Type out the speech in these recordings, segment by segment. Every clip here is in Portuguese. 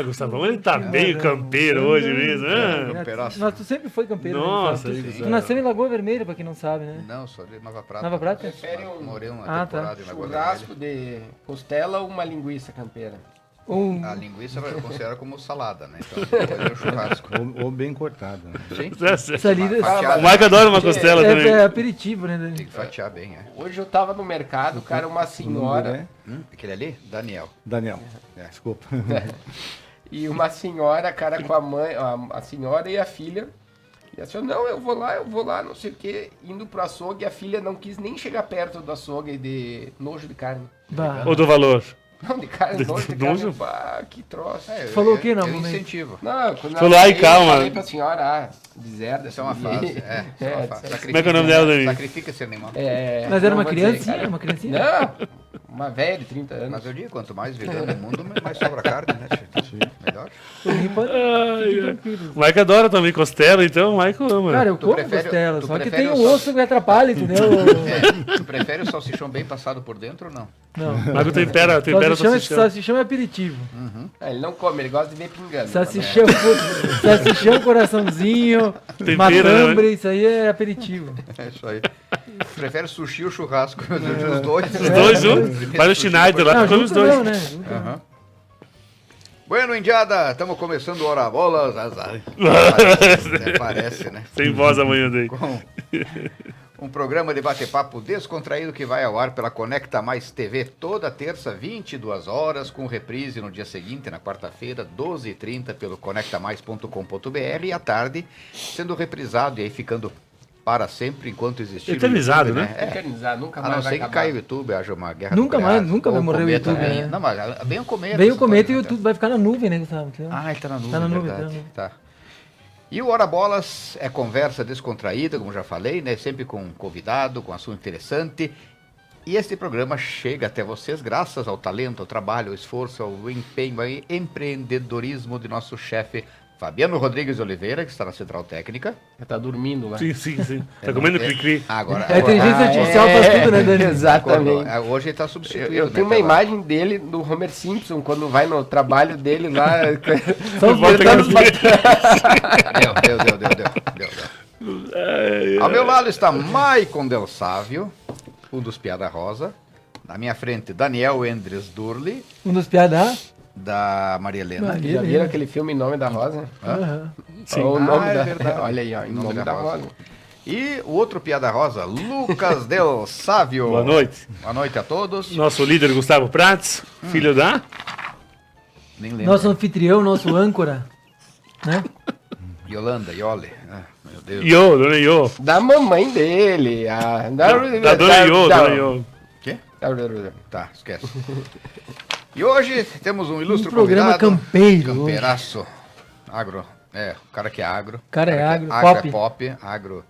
Gustavão, ele tá meio campeiro hoje mesmo. Campeiraço. Mas tu sempre foi campeiro. Nossa, né? isso, Tu nasceu em Lagoa Vermelha, pra quem não sabe, né? Não, sou de Nova Prata. Nova Prata? Prefere um Morei uma Ah, temporada em Lagoa churrasco Vermelha. de costela ou uma linguiça campeira? A linguiça eu considero como salada, né? Então, depois é o churrasco. Ou bem cortado. Né? Sim, Essa ali O Mike adora uma costela também. é aperitivo, né? tem que fatiar bem, é. Hoje eu tava no mercado, cara, uma senhora... Aquele ali? Daniel. Daniel, É. desculpa. E uma senhora, cara, com a mãe, a senhora e a filha. E a senhora, não, eu vou lá, não sei o quê, indo pro açougue. E a filha não quis nem chegar perto do açougue de nojo de carne. Bah. Ou do valor. Não, de carne, nojo de Nojo? carne. Bah, que troço. Tu falou o quê, não, Eu momento? incentivo. Não, quando Falou, ai, calma. Eu falei pra senhora, deserda. Essa é uma fase. É, essa é uma fase. Como é que é o nome dela, Dani? Sacrifica esse animal. Mas era não uma vou criancinha, dizer, cara. uma criancinha? Não, uma velha de 30 anos. Mas eu digo, quanto mais vegano no mundo, mais sobra carne, né? Melhor. O Mike adora também costela, então o Mike ama. Cara, eu Tu como prefere- costela, tu só que prefere tem o um sal- osso que me atrapalha, entendeu? Tu prefere o salsichão bem passado por dentro ou não? Não. O Mike tempera o salsichão. Salsichão é aperitivo. Ele não come, ele gosta de ver pingando. Salsichão, coraçãozinho, Tempero, matambre, isso aí é aperitivo. É isso aí. Prefere sushi ou churrasco? Os dois. Os dois juntos. Vai no Schneider lá, Não, tu come os junto dois. não, né? Junto não. Aham. Bueno, Indiada, estamos começando o Hora Bolas. Parece, né? Sem voz amanhã daí. Com um programa de bate-papo descontraído que vai ao ar pela Conecta Mais TV toda terça, 22 horas, com reprise no dia seguinte, na quarta-feira, 12h30, pelo conectamais.com.br, e à tarde, sendo reprisado e aí ficando para sempre enquanto existir. Eternizado, o YouTube, né? É. Eternizar, nunca A mais não vai ser que acabar. caia o YouTube, haja uma guerra Nunca nuclear, mais, nunca ou vai morrer o cometa YouTube, venha. né? Não, mas vem o cometa. Veio o essa cometa e o história, YouTube vai ficar na nuvem, né, Gustavo? Ah, ele tá na nuvem, Tá na nuvem, verdade. tá na nuvem. Tá. E o Hora Bolas é conversa descontraída, como já falei, né? Sempre com um convidado, com um assunto interessante. E este programa chega até vocês graças ao talento, ao trabalho, ao esforço, ao empenho, ao empreendedorismo de nosso chefe Fabiano Rodrigues de Oliveira, que está na Central Técnica. Já tá dormindo lá. Sim, sim, sim. Tá comendo cri-cri. Agora, A inteligência artificial faz tudo, né, Dani? Exatamente. hoje ele está substituído. Eu tenho uma imagem dele do Homer Simpson, quando vai no trabalho dele lá. Só os Bota botões Deu. Ao meu lado está Maicon Del Sávio, um dos Piada Rosa. Na minha frente, Daniel Endres Durli, Um dos piadas. da Maria Helena. Já viram aquele filme Em Nome da Rosa? Sim. O nome é da... verdade. Olha aí, ó, Em Nome da Rosa. E o outro Piada Rosa, Lucas Del Sávio. Boa noite. Boa noite a todos. Nosso líder Gustavo Prats, filho da... Nem lembro. Nosso anfitrião, nosso âncora. Né? Yolanda, Iole. Ah, meu Deus. Iô, dona Iô. Da mamãe dele. Da dona Iô, dona Iô. Quê? Tá, esquece. E hoje temos um ilustre programa convidado. campeiro. Campeiraço. Agro. É, o cara que é agro. Cara é que agro, agro pop. é pop, agro.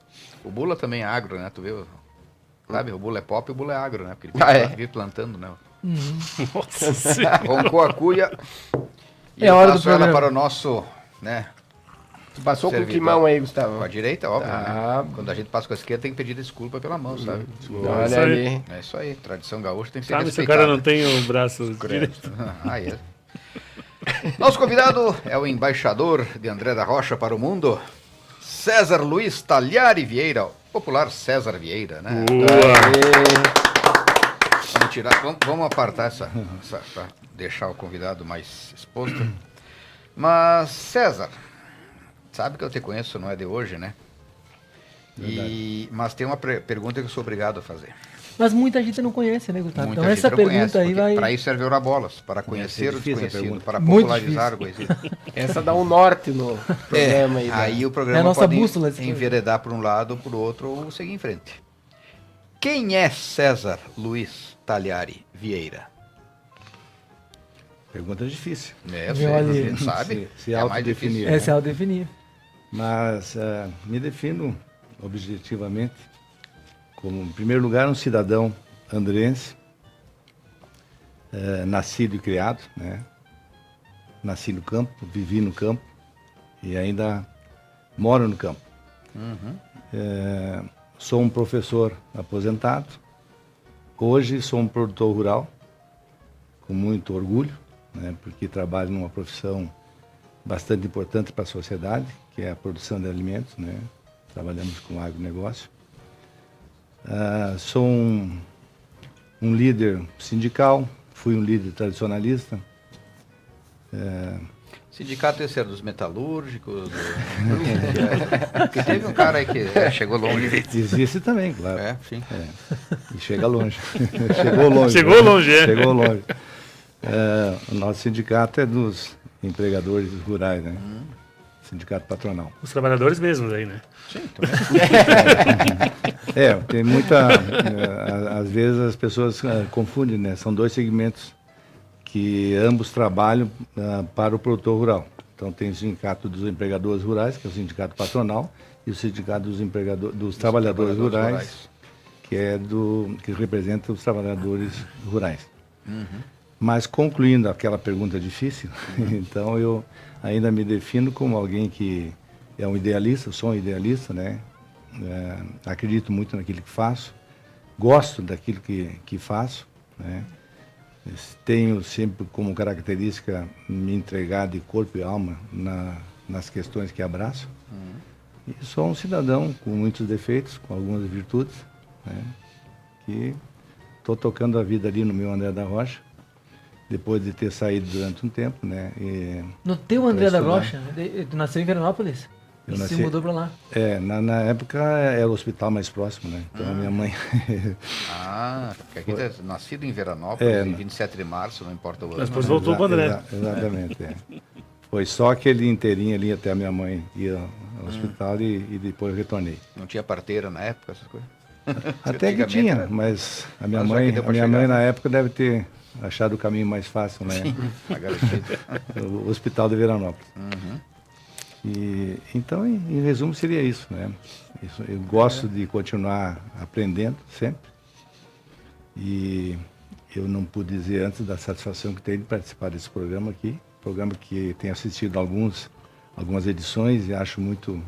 O Bula também é agro, né? Tu viu? Sabe, o Bula é pop e o Bula é agro, né? Porque ele vive plantando, né? Nossa senhora. Roncou a cuia. E É eu hora do passo ela programa. para o nosso, né? Tu passou com o Servidor. climão aí, Gustavo. Com a direita, óbvio, Tá. né? Quando a gente passa com a esquerda, tem que pedir desculpa pela mão, sabe? Isso Olha aí. ali. É isso aí, tradição gaúcha tem que ser Sabe se o respeitada. cara não tem o braço direito? Ah, é. Nosso convidado é o embaixador de André da Rocha para o mundo, César Luiz Talhari Vieira, popular César Vieira, né? Vamos apartar essa para deixar o convidado mais exposto. Mas, César, sabe que eu te conheço, não é de hoje, né? Mas tem uma pergunta que eu sou obrigado a fazer. Mas muita gente não conhece, né, Gustavo? Muita Então gente essa não pergunta conhece, aí porque vai... Para isso serve o Bolas, para conhecer o difícil a desconhecido, pergunta. para Muito popularizar o conhecido. Essa dá um norte no programa aí. né? Aí o É a programa nossa pode bússola, esse enveredar por um lado ou por outro ou seguir em frente. Quem é César Luiz Talhari Vieira? Pergunta difícil. É, Meu ali. a gente sabe. Se é mais difícil. autodefinir. Essa é o definir. Mas me defino objetivamente como, em primeiro lugar, um cidadão andrense, nascido e criado, né? Nasci no campo, vivi no campo e ainda moro no campo. Sou um professor aposentado. Hoje sou um produtor rural, com muito orgulho, né, porque trabalho numa profissão bastante importante para a sociedade, que é a produção de alimentos, né? Trabalhamos com agronegócio. Sou um líder sindical, fui um líder tradicionalista. Sindicato esse é dos metalúrgicos. Porque teve um cara aí que chegou longe. Existe também, claro. Sim. E chega longe. Chegou longe. Chegou longe, é. Chegou longe. O nosso sindicato é dos empregadores rurais, né? Sindicato patronal. Os trabalhadores mesmos aí, né? Sim, também. Tem muita... às vezes as pessoas confundem, né? São dois segmentos que ambos trabalham para o produtor rural. Então tem o sindicato dos empregadores rurais, que é o sindicato patronal, e o sindicato dos trabalhadores rurais, que representa os trabalhadores rurais. Mas concluindo aquela pergunta difícil, então eu ainda me defino como alguém que é um idealista, eu sou um idealista, né? Acredito muito naquilo que faço, gosto daquilo que faço, né? Tenho sempre como característica me entregar de corpo e alma nas questões que abraço. E sou um cidadão com muitos defeitos, com algumas virtudes, né? Que estou tocando a vida ali no meu André da Rocha, depois de ter saído durante um tempo, né? No teu André da estudar. Rocha, tu nasceu em Veranópolis? Eu E se nasci- mudou pra lá? Na época era o hospital mais próximo, né? Então a minha mãe... Porque aqui tá nascido em Veranópolis, em 27 de março, não importa o ano. Mas depois voltou pro André. Exatamente, Foi só aquele inteirinho ali até a minha mãe ir ao hospital e depois retornei. Não tinha parteira na época, essas coisas? Até que Antigamente tinha, era- mas a minha Mas já mãe, que deu a pra minha chegar. mãe na época deve ter achado o caminho mais fácil, né? Tá garantido. O Hospital de Veranópolis. E, então, em resumo, seria isso, né? Eu gosto de continuar aprendendo sempre. E eu não pude dizer antes da satisfação que tenho de participar desse programa aqui. Programa que tenho assistido algumas edições e acho muito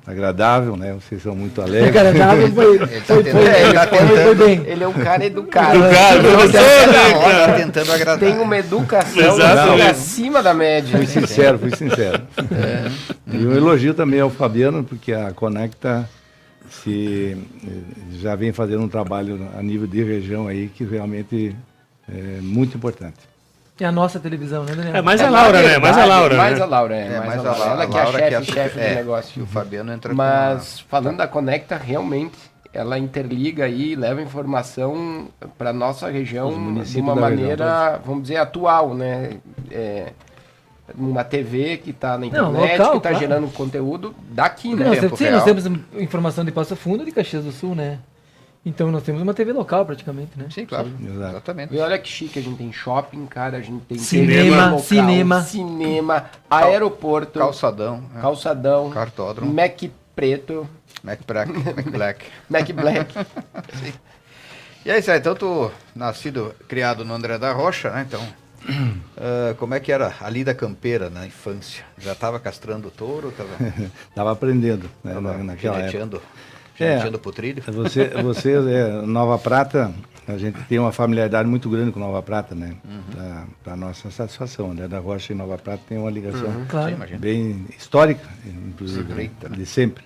agradável, né? Vocês são muito alegres. Agradável foi bem. Ele é um cara educado. Educado, professor, né, Tá cara? tentando agradar. Tem uma educação Exato. assim, acima da média. Fui sincero, fui sincero. E um elogio também ao Fabiano, porque a Conecta já vem fazendo um trabalho a nível de região aí que realmente é muito importante. É a nossa televisão, né, Daniel? É mais a Laura, né? Mais a Laura, Mais né? a Laura, Mais a Laura. Ela que é a chefe do E negócio. o Fabiano entra Mas falando da Conecta, realmente, ela interliga aí, leva informação para nossa região Os de municípios uma da região, maneira, vamos dizer, atual, né? Uma TV que está na internet, local, que está claro. gerando conteúdo daqui, né? Nós tempo temos, nós real. temos informação de Passo Fundo e de Caxias do Sul, né? Então nós temos uma TV local praticamente, né? Sim, claro. Exato. Exatamente. E olha que chique, a gente tem shopping, cara, a gente tem Cinema, TV cinema, aeroporto, Calçadão, calçadão, cartódromo, Mac preto, Mac Black. Mac black. E aí, Zé, então tu nascido, criado no André da Rocha, né? Então, como é que era a lida campeira na infância? Já estava castrando o touro? Estava aprendendo, né, Tava naquela época. gineteando pro trilho? Você Nova Prata, a gente tem uma familiaridade muito grande com Nova Prata, né? Para nossa satisfação, né? Da Rocha e Nova Prata tem uma ligação Sim, Claro. imagina. bem histórica, inclusive, Estreita, né? de sempre.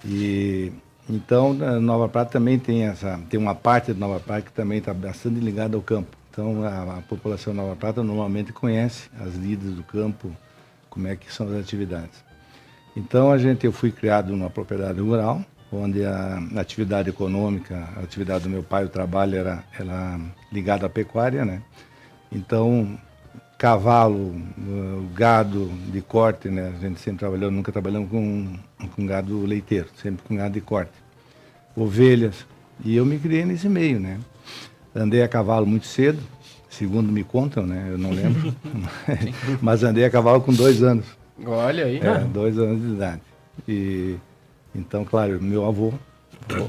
E então a Nova Prata também tem uma parte de Nova Prata que também está bastante ligada ao campo. Então a população de Nova Prata normalmente conhece as lidas do campo, como é que são as atividades. Então eu fui criado numa propriedade rural, onde a atividade econômica, a atividade do meu pai, o trabalho era ligado à pecuária, né? Então cavalo, gado de corte, né? A gente sempre trabalhou, nunca trabalhamos com gado leiteiro, sempre com gado de corte. Ovelhas. E eu me criei nesse meio, né? Andei a cavalo muito cedo, segundo me contam, né? Eu não lembro. Mas andei a cavalo com 2 anos. Olha aí. 2 anos de idade. E então, claro, meu avô,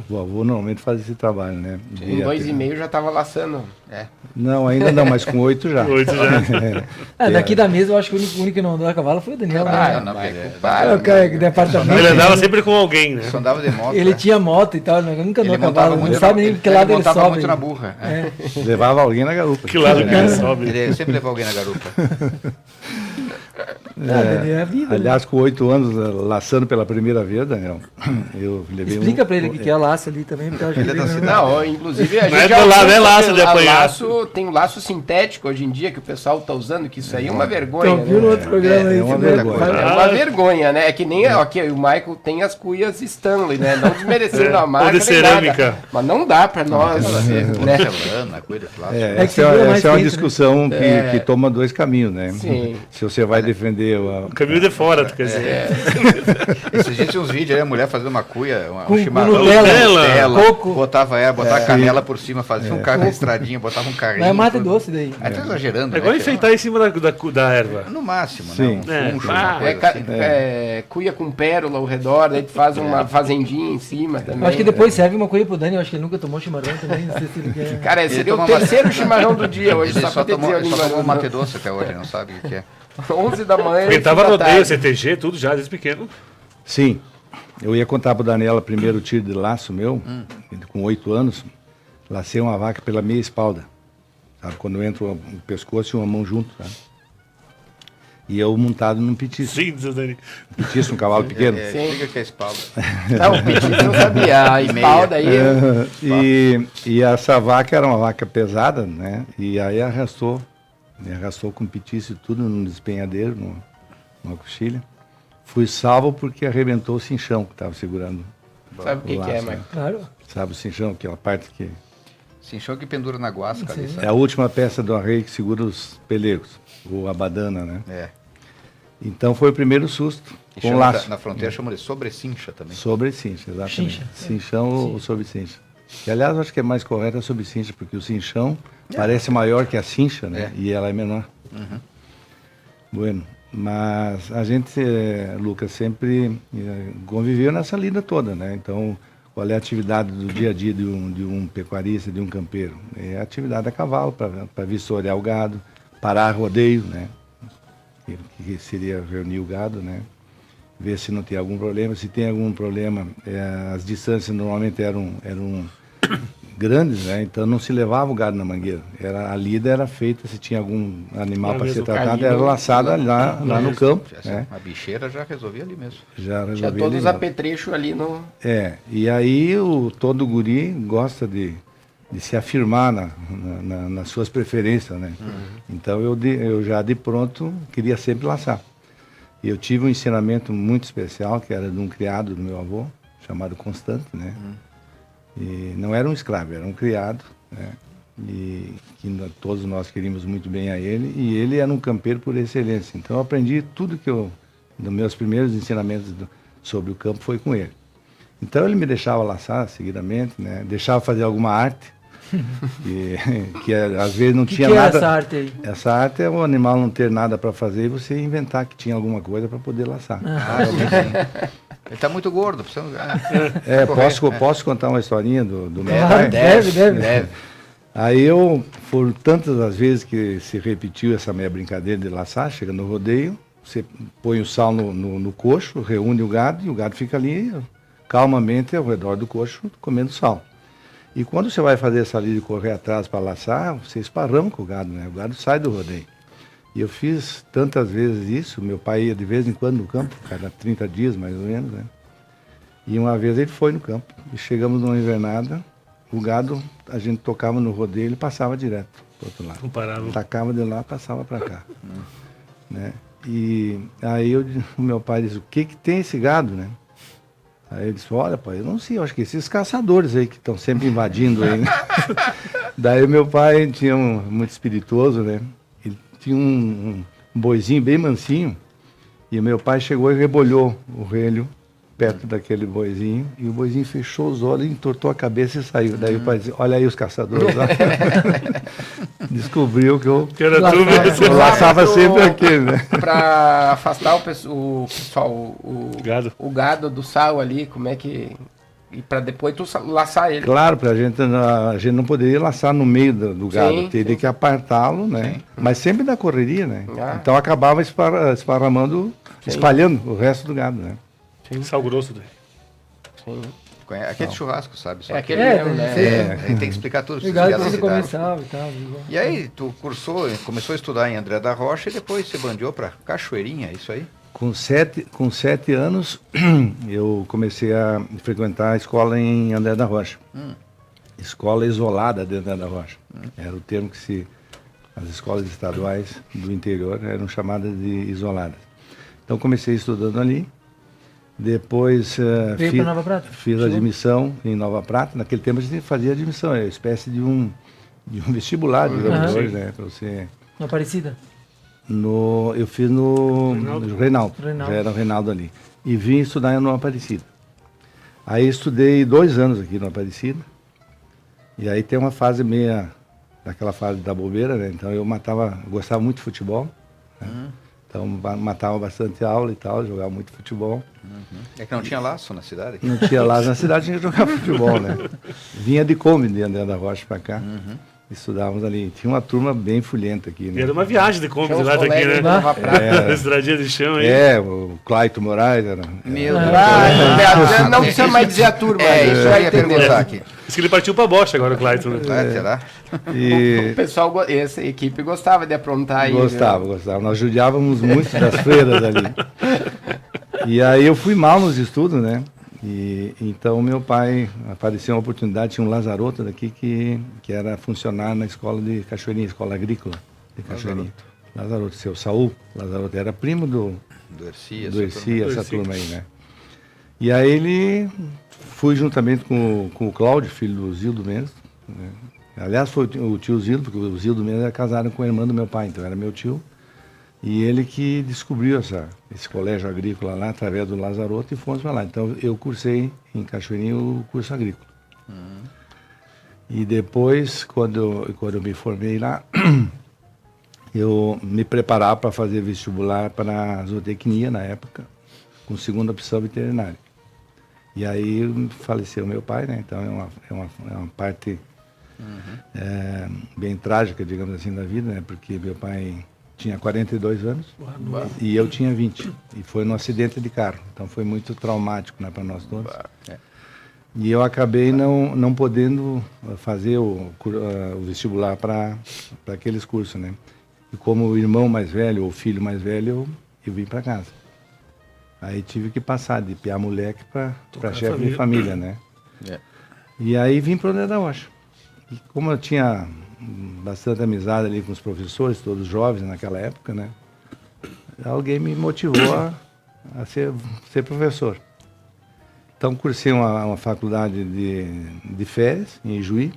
O avô normalmente faz esse trabalho, né? Com 2,5 já tava laçando. Não, ainda não, mas com 8 já. 8 já. Daqui da mesa, eu acho que o único que não andou a cavalo foi o Daniel. Ah, né? não, ele- O cara de apartamento. Ele andava sempre com alguém, né? Só andava de moto. Ele né? tinha moto e tal, mas nunca andou a Ele montava cavalo. muito Não sabe nem que lado ele montava sobe. muito na burra. É. Levava alguém na garupa. Que lado que ele sobe. Ele sempre levou alguém na garupa. Daniel é vida. Aliás, com 8 anos, laçando pela primeira vez, Daniel, eu levei Explica pra ele o que é laço ali também, porque eu acho que Ele é da ele não- cidade. Não, inclusive a Não é gente do lado, é laço de apanhar. Tem um laço sintético hoje em dia que o pessoal tá usando, que isso aí é uma vergonha. Então, viu no né? outro programa aí? é uma você vê? vergonha. É uma vergonha, né? É que nem aqui, o Michael tem as cuias Stanley, né? Não desmerecendo a marca. Ou de nem cerâmica. nada. Mas não dá pra nós, né? Porcelana, coisa de plástico. É, que essa segura mais essa é uma quente, né? discussão que toma 2 caminhos, né? Sim. Se você vai defender Caminho de fora, tu quer dizer. Esses dias tinha uns vídeos aí, a mulher fazendo uma cuia, Com um chimarrão. Nutella, coco. Botava botava canela por cima, fazia um carro na estradinha, botava um carrinho. Mas é mate tudo. doce daí. Aí tá exagerando, É igual né? enfeitar em cima da erva. No máximo, Sim. né? Um funcho, É. uma coisa assim. Cuia com pérola ao redor, daí tu faz uma fazendinha em cima também. Eu acho que depois serve uma coisa pro Dani, eu acho que ele nunca tomou chimarrão também, não sei se ele quer. Cara, Ele seria o toma terceiro chimarrão do dia hoje, Ele só pra te dizer a ele só língua. tomou mate doce até hoje, não sabe o que é. 11 da manhã. Ele tava 5 no da rodeio, tarde. CTG, tudo já, desde pequeno. Sim. Eu ia contar pro Daniela primeiro o tiro de laço meu, com 8 anos, lacei uma vaca pela meia espalda. Sabe? Quando entra o pescoço e uma mão junto, tá? E eu montado num petiço. Sim, seu Dani. Petiço, um cavalo pequeno. Explica que é espalda. Não, o petit eu não sabia. A espalda aí. E essa vaca era uma vaca pesada, né? E aí me arrastou com petiço e tudo num despenhadeiro, numa coxilha. Fui salvo porque arrebentou o cinchão que estava segurando. Sabe o que é, laço, Marcos? né? Claro. Sabe o cinchão, aquela parte que... Cinchão que pendura na guasca ali, É sabe? a última peça do arreio que segura os pelegos, ou a badana, né? É. Então foi o primeiro susto, E com chama- laço. Na fronteira chamam de sobrecincha também. Sobre cincha, exatamente. Cincha. Cinchão ou sobre cincha. Que, aliás, eu acho que é mais correto a sobre cincha, porque o cinchão parece maior que a cincha, né? E ela é menor. Bueno, mas a gente, Lucas, sempre conviveu nessa lida toda, né? Então, qual é a atividade do dia a dia de um pecuarista, de um campeiro? É a atividade a cavalo, para vistoriar o gado, parar rodeio, né? Que seria reunir o gado, né? Ver se não tem algum problema. Se tem algum problema, as distâncias normalmente eram grandes, né? Então não se levava o gado na mangueira. A lida era feita, se tinha algum animal para ser mesmo, tratado, ali era no- laçada lá no campo. Né? A bicheira já resolvia ali mesmo. Já Tinha resolvia todos ali os mesmo. apetrechos ali no. E aí todo guri gosta de se afirmar nas suas preferências, né? Então eu já de pronto queria sempre laçar. E eu tive um ensinamento muito especial, que era de um criado do meu avô, chamado Constante, né? E não era um escravo, era um criado, né? E que todos nós queríamos muito bem a ele, e ele era um campeiro por excelência. Então eu aprendi tudo dos meus primeiros ensinamentos sobre o campo foi com ele. Então ele me deixava laçar seguidamente, né? Deixava fazer alguma arte, que às vezes não tinha que é nada. essa arte aí? Essa arte é o animal não ter nada para fazer e você inventar que tinha alguma coisa para poder laçar. Ele tá muito gordo, precisa... Posso contar uma historinha do meu Ah, pai? deve. Aí foram tantas as vezes que se repetiu essa minha brincadeira de laçar, chega no rodeio, você põe o sal no coxo, reúne o gado e o gado fica ali calmamente ao redor do coxo comendo sal. E quando você vai fazer essa lida de correr atrás para laçar, você esparrama o gado, né? O gado sai do rodeio. E eu fiz tantas vezes isso, meu pai ia de vez em quando no campo, cada 30 dias mais ou menos, né? E uma vez ele foi no campo, e chegamos numa invernada, o gado, a gente tocava no rodeio, ele passava direto pro outro lado. Não parava. Tacava de lá, passava para cá. Né? E aí o meu pai disse, o que tem esse gado, né? Aí ele disse, olha, pai, eu não sei, eu acho que esses caçadores aí que estão sempre invadindo aí, né? Daí o meu pai tinha muito espirituoso, né? Ele tinha um boizinho bem mansinho, e o meu pai chegou e rebolhou o relho perto daquele boizinho, e o boizinho fechou os olhos, entortou a cabeça e saiu. Daí o pai disse, olha aí os caçadores lá. Descobriu que eu Que era tu mesmo. laçava sempre aquele, né? Pra afastar o pessoal, Gado. o gado do sal ali, como é que E pra depois tu laçar ele. Claro, a gente não poderia laçar no meio do gado, Sim, teria sim. que apartá-lo, né? Mas sempre na correria, né? Ah. Então acabava esparramando, espalhando o resto do gado, né? Sal grosso dele. Sim. Aquele churrasco, sabe? Só É que- aquele mesmo, né? Aí tem que explicar tudo. pra Obrigado explicar por a você cidade. começava e tal. igual. E aí, tu começou a estudar em André da Rocha e depois se bandeou para Cachoeirinha, é isso aí? Com 7 anos, eu comecei a frequentar a escola em André da Rocha. Escola isolada de André da Rocha. Era o termo que as escolas estaduais do interior eram chamadas de isoladas. Então comecei estudando ali. Depois Veio pra Nova Prata? fiz Chegou? admissão em Nova Prata. Naquele tempo a gente fazia admissão, era uma espécie de um vestibular, digamos Aham. hoje, né? Pra você... Uma Aparecida? Eu fiz no Reinaldo. Reinaldo. Já era o Reinaldo ali. E vim estudar no Aparecida. Aí estudei 2 anos aqui no Aparecida. E aí tem uma fase daquela fase da bobeira, né? Então eu gostava muito de futebol. Né? Então matava bastante aula e tal, jogava muito futebol. É que não tinha laço na cidade? Não tinha lá na cidade, tinha que jogar futebol, né? Vinha de Kombi de André da Rocha pra cá. Estudávamos ali. Tinha uma turma bem fulhenta aqui, E né? era uma viagem de Kombi Tinha de uns lá daqui, colegas né? de Nova Prata. Estradinha de chão aí. O Claito Moraes era... Meu Deus. Não precisa mais dizer a turma. É, isso já eu ia entendeu. perguntar aqui. Diz que ele partiu pra bocha agora, o Clayton, né? Será? E... O pessoal, essa equipe gostava de aprontar aí. Gostava. Nós judiávamos muito das freiras ali. E aí eu fui mal nos estudos, né? E então meu pai apareceu uma oportunidade, tinha um Lazaroto daqui que era funcionário na escola de Cachoeirinha, escola agrícola de Cachoeirinha. Lazaroto, seu Saul Lazaroto, era primo do Erci, essa turma aí, né? E aí ele fui juntamente com o Cláudio, filho do Zildo Mendes, né? Aliás, foi o tio Zildo, porque o Zildo Mendes era casado com a irmã do meu pai, então era meu tio. E ele que descobriu esse colégio agrícola lá, através do Lazaroto, e fomos para lá. Então, eu cursei em Cachoeirinha o curso agrícola. E depois, quando eu me formei lá, eu me preparava para fazer vestibular para a zootecnia, na época, com segunda opção veterinária. E aí faleceu meu pai, né? Então, é uma parte bem trágica, digamos assim, da vida, né? Porque meu pai tinha 42 anos e eu tinha 20. E foi num acidente de carro. Então foi muito traumático, né, para nós todos. E eu acabei não podendo fazer o vestibular para aqueles cursos, né? E como o irmão mais velho, ou filho mais velho, eu vim para casa. Aí tive que passar de piá moleque para chefe de família, né? E aí vim para o André da Rocha. E como eu tinha bastante amizade ali com os professores, todos jovens naquela época, né? Alguém me motivou a ser professor. Então cursei uma faculdade de férias em Ijuí,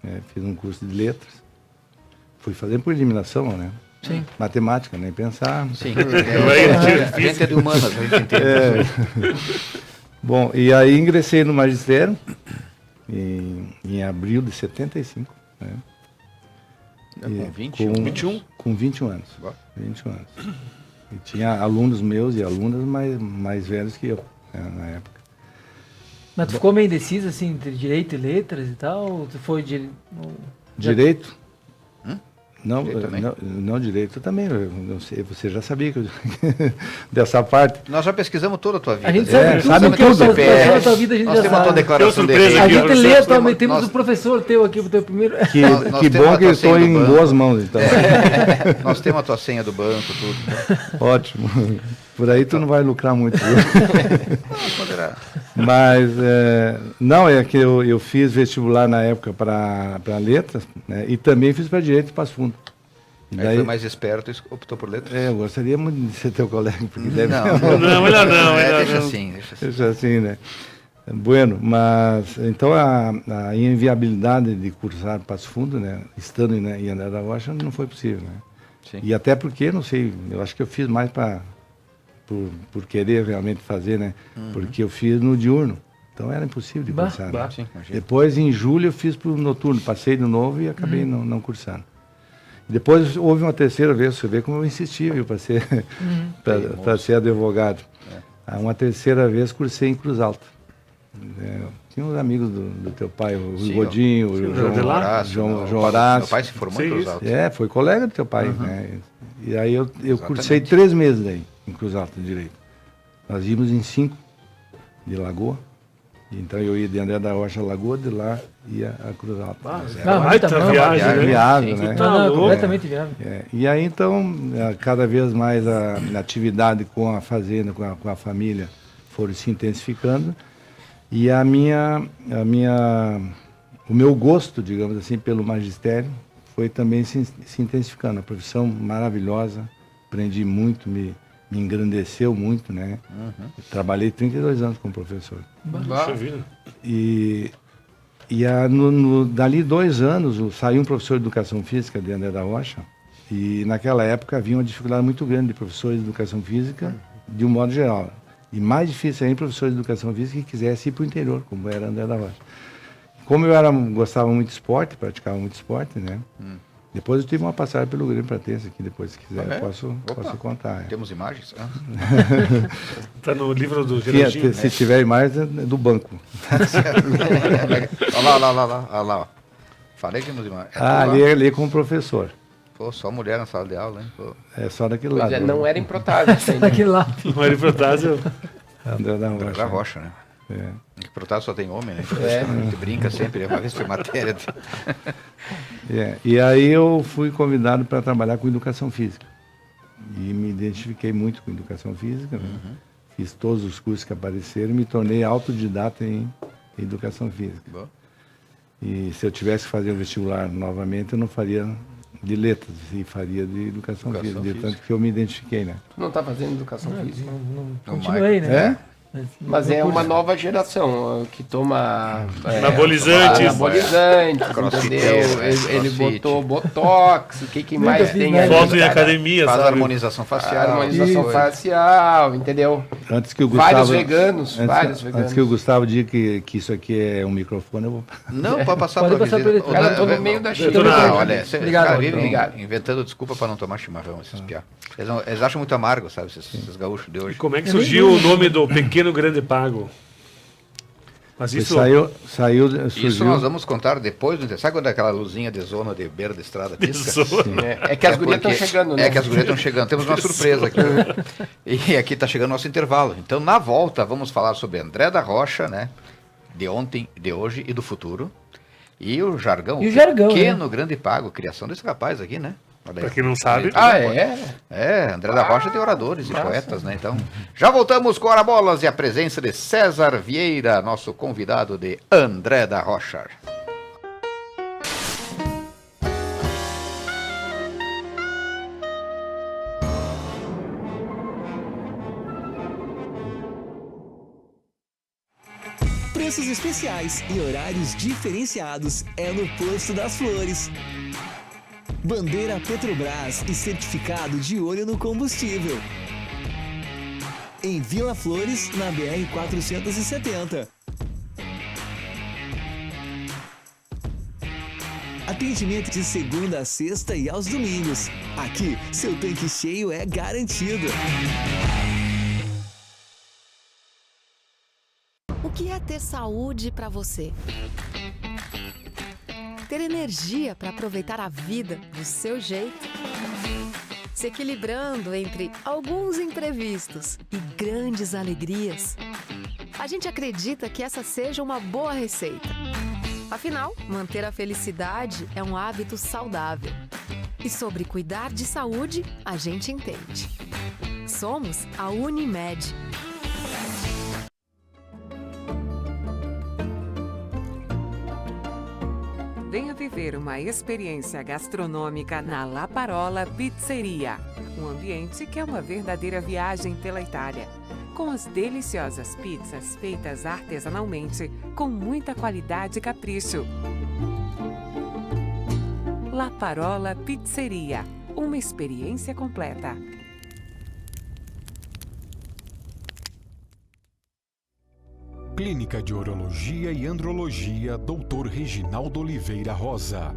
né? Fiz um curso de letras. Fui fazendo por eliminação, né? Sim. Matemática, nem pensar. Sim. A gente é de humanas, a gente entende. Bom, e aí ingressei no magistério em abril de 75, né? Com 21? 21? Com 21 anos. Boa. 21 anos. E tinha alunos meus e alunas mais velhos que eu, né, na época. Mas tu ficou meio indeciso, assim, entre direito e letras e tal? Ou tu foi de... Direito? Não, Direito também? não direito também. Eu não sei, você já sabia dessa parte. Nós já pesquisamos toda a tua vida. A gente É, sabe sabe tudo que é o tudo. teu tua vida, a gente Nós já temos a tua sabe. declaração de Tem uma surpresa A renda. aqui, gente professor. lê também, temos Nós- o professor teu aqui, o teu primeiro... Nós Que temos bom a que tua eu estou senha do em banco. boas mãos, então. Nós temos a tua senha do banco, tudo. Ótimo. Por aí tu não vai lucrar muito. Viu? Poderá. Mas, não, é que eu fiz vestibular na época para letras, né, e também fiz para direito e Passo Fundo. E Aí foi mais esperto e optou por letras? eu gostaria muito de ser teu colega, porque deve Não, melhor não, melhor deixa não. assim, deixa assim. ser assim, né? Bueno, mas então a inviabilidade de cursar Passo Fundo, né, estando em André da Rocha, não foi possível, né? Sim. E até porque, não sei, eu acho que eu fiz mais por querer realmente fazer, né? Porque eu fiz no diurno, então era impossível de Bah. cursar. né? Sim, imagina. Depois, em julho, eu fiz para o noturno, passei de novo e acabei não cursando. Depois houve uma terceira vez, você vê como eu insisti, viu, para ser, para ser advogado. Uma terceira vez cursei em Cruz Alta. Tinha uns amigos do teu pai, o Sim, Godinho, sim, o o João de lá? Horácio, João meu Horácio. pai se formou em Sim, Cruz isso. Alta. Foi colega do teu pai, né? E aí eu Exatamente. cursei 3 meses daí, em Cruz Alta de Direito. Nós íamos em 5 de Lagoa. Então eu ia de André da Rocha a Lagoa, de lá ia a Cruz Alta. Baita muita viagem, né? Viável, né? Tá Não, não, louco. completamente viável. E aí então, cada vez mais a atividade com a fazenda, com a família, foram se intensificando. E o meu gosto, digamos assim, pelo magistério foi também se intensificando. A profissão maravilhosa, aprendi muito, me engrandeceu muito, né? Trabalhei 32 anos como professor. Puxa vida. Dali 2 anos, saiu um professor de Educação Física de André da Rocha, e naquela época havia uma dificuldade muito grande de professores de Educação Física, de um modo geral. E mais difícil ainda professores de Educação Física que quisessem ir para o interior, como era André da Rocha. Como eu gostava muito de esporte, praticava muito esporte, né? Depois eu tive uma passagem pelo Grêmio Pratense aqui, depois se quiser eu posso contar. Temos imagens? Tá no livro do Se Geraldinho. se tiver imagens, é do banco. Olha lá, ó. Falei que temos imagens. Ali como professor. Pô, só mulher na sala de aula, hein? Pô. É só daquele Pois lado. é, não era em Protásio. Daquele lá. Não era Protásio. André da Rocha. Da Rocha, né? É. Em Protásio só tem homem, né? É. A gente brinca sempre, uma vez foi matéria. E aí eu fui convidado para trabalhar com educação física. E me identifiquei muito com educação física. Né? Fiz todos os cursos que apareceram e me tornei autodidata em educação física. Bom. E se eu tivesse que fazer o vestibular novamente, eu não faria de letras, e faria de educação física, de tanto que eu me identifiquei, né? Tu não tá fazendo educação física. Continuei, né? Mas é uma nova geração que toma Anabolizantes. anabolizantes, Crossfiteiro, entendeu? Ele crossfit. botou botox, o que Nunca mais fiz tem nada. aí, Foto em cara? academia, Faz sabe? harmonização facial. Harmonização essas coisas. facial, entendeu? Antes que o Vários Gustavo, veganos, vários veganos. Antes que o Gustavo diga que isso aqui é um microfone, eu vou... Não, pode passar Pode para passar pra ele. Cara, tô no meio da xícara. Não, olha, você Obrigado. cara, vive Obrigado. inventando desculpa para não tomar chimarrão, esses piá. Eles acham muito amargo, sabe, esses gaúchos de E hoje. como é que surgiu o nome do Pequeno Grande Pago? Mas isso... Surgiu. Isso nós vamos contar depois do... Sabe quando é aquela luzinha de zona de beira de estrada pisca? É que as gurias estão porque- chegando, né? É que as gurias estão chegando. Temos uma surpresa aqui. E aqui está chegando nosso intervalo. Então, na volta, vamos falar sobre André da Rocha, né? De ontem, de hoje e do futuro. E o jargão. E o jargão, Pequeno Grande Pago. Criação desse rapaz aqui, né? Olha aí. Pra quem não sabe. Ah, é? É, André da Rocha tem oradores e poetas, né? Então, já voltamos com Hora Bolas e a presença de César Vieira, nosso convidado de André da Rocha. Preços especiais e horários diferenciados é no Posto das Flores. Bandeira Petrobras e certificado de olho no combustível. Em Vila Flores, na BR-470. Atendimento de segunda a sexta e aos domingos. Aqui, seu tanque cheio é garantido. O que é ter saúde para você? Ter energia para aproveitar a vida do seu jeito? Se equilibrando entre alguns imprevistos e grandes alegrias? A gente acredita que essa seja uma boa receita. Afinal, manter a felicidade é um hábito saudável. E sobre cuidar de saúde, a gente entende. Somos a Unimed. Venha viver uma experiência gastronômica na La Parola Pizzeria. Um ambiente que é uma verdadeira viagem pela Itália. Com as deliciosas pizzas feitas artesanalmente, com muita qualidade e capricho. La Parola Pizzeria. Uma experiência completa. Clínica de Urologia e Andrologia, Dr. Reginaldo Oliveira Rosa.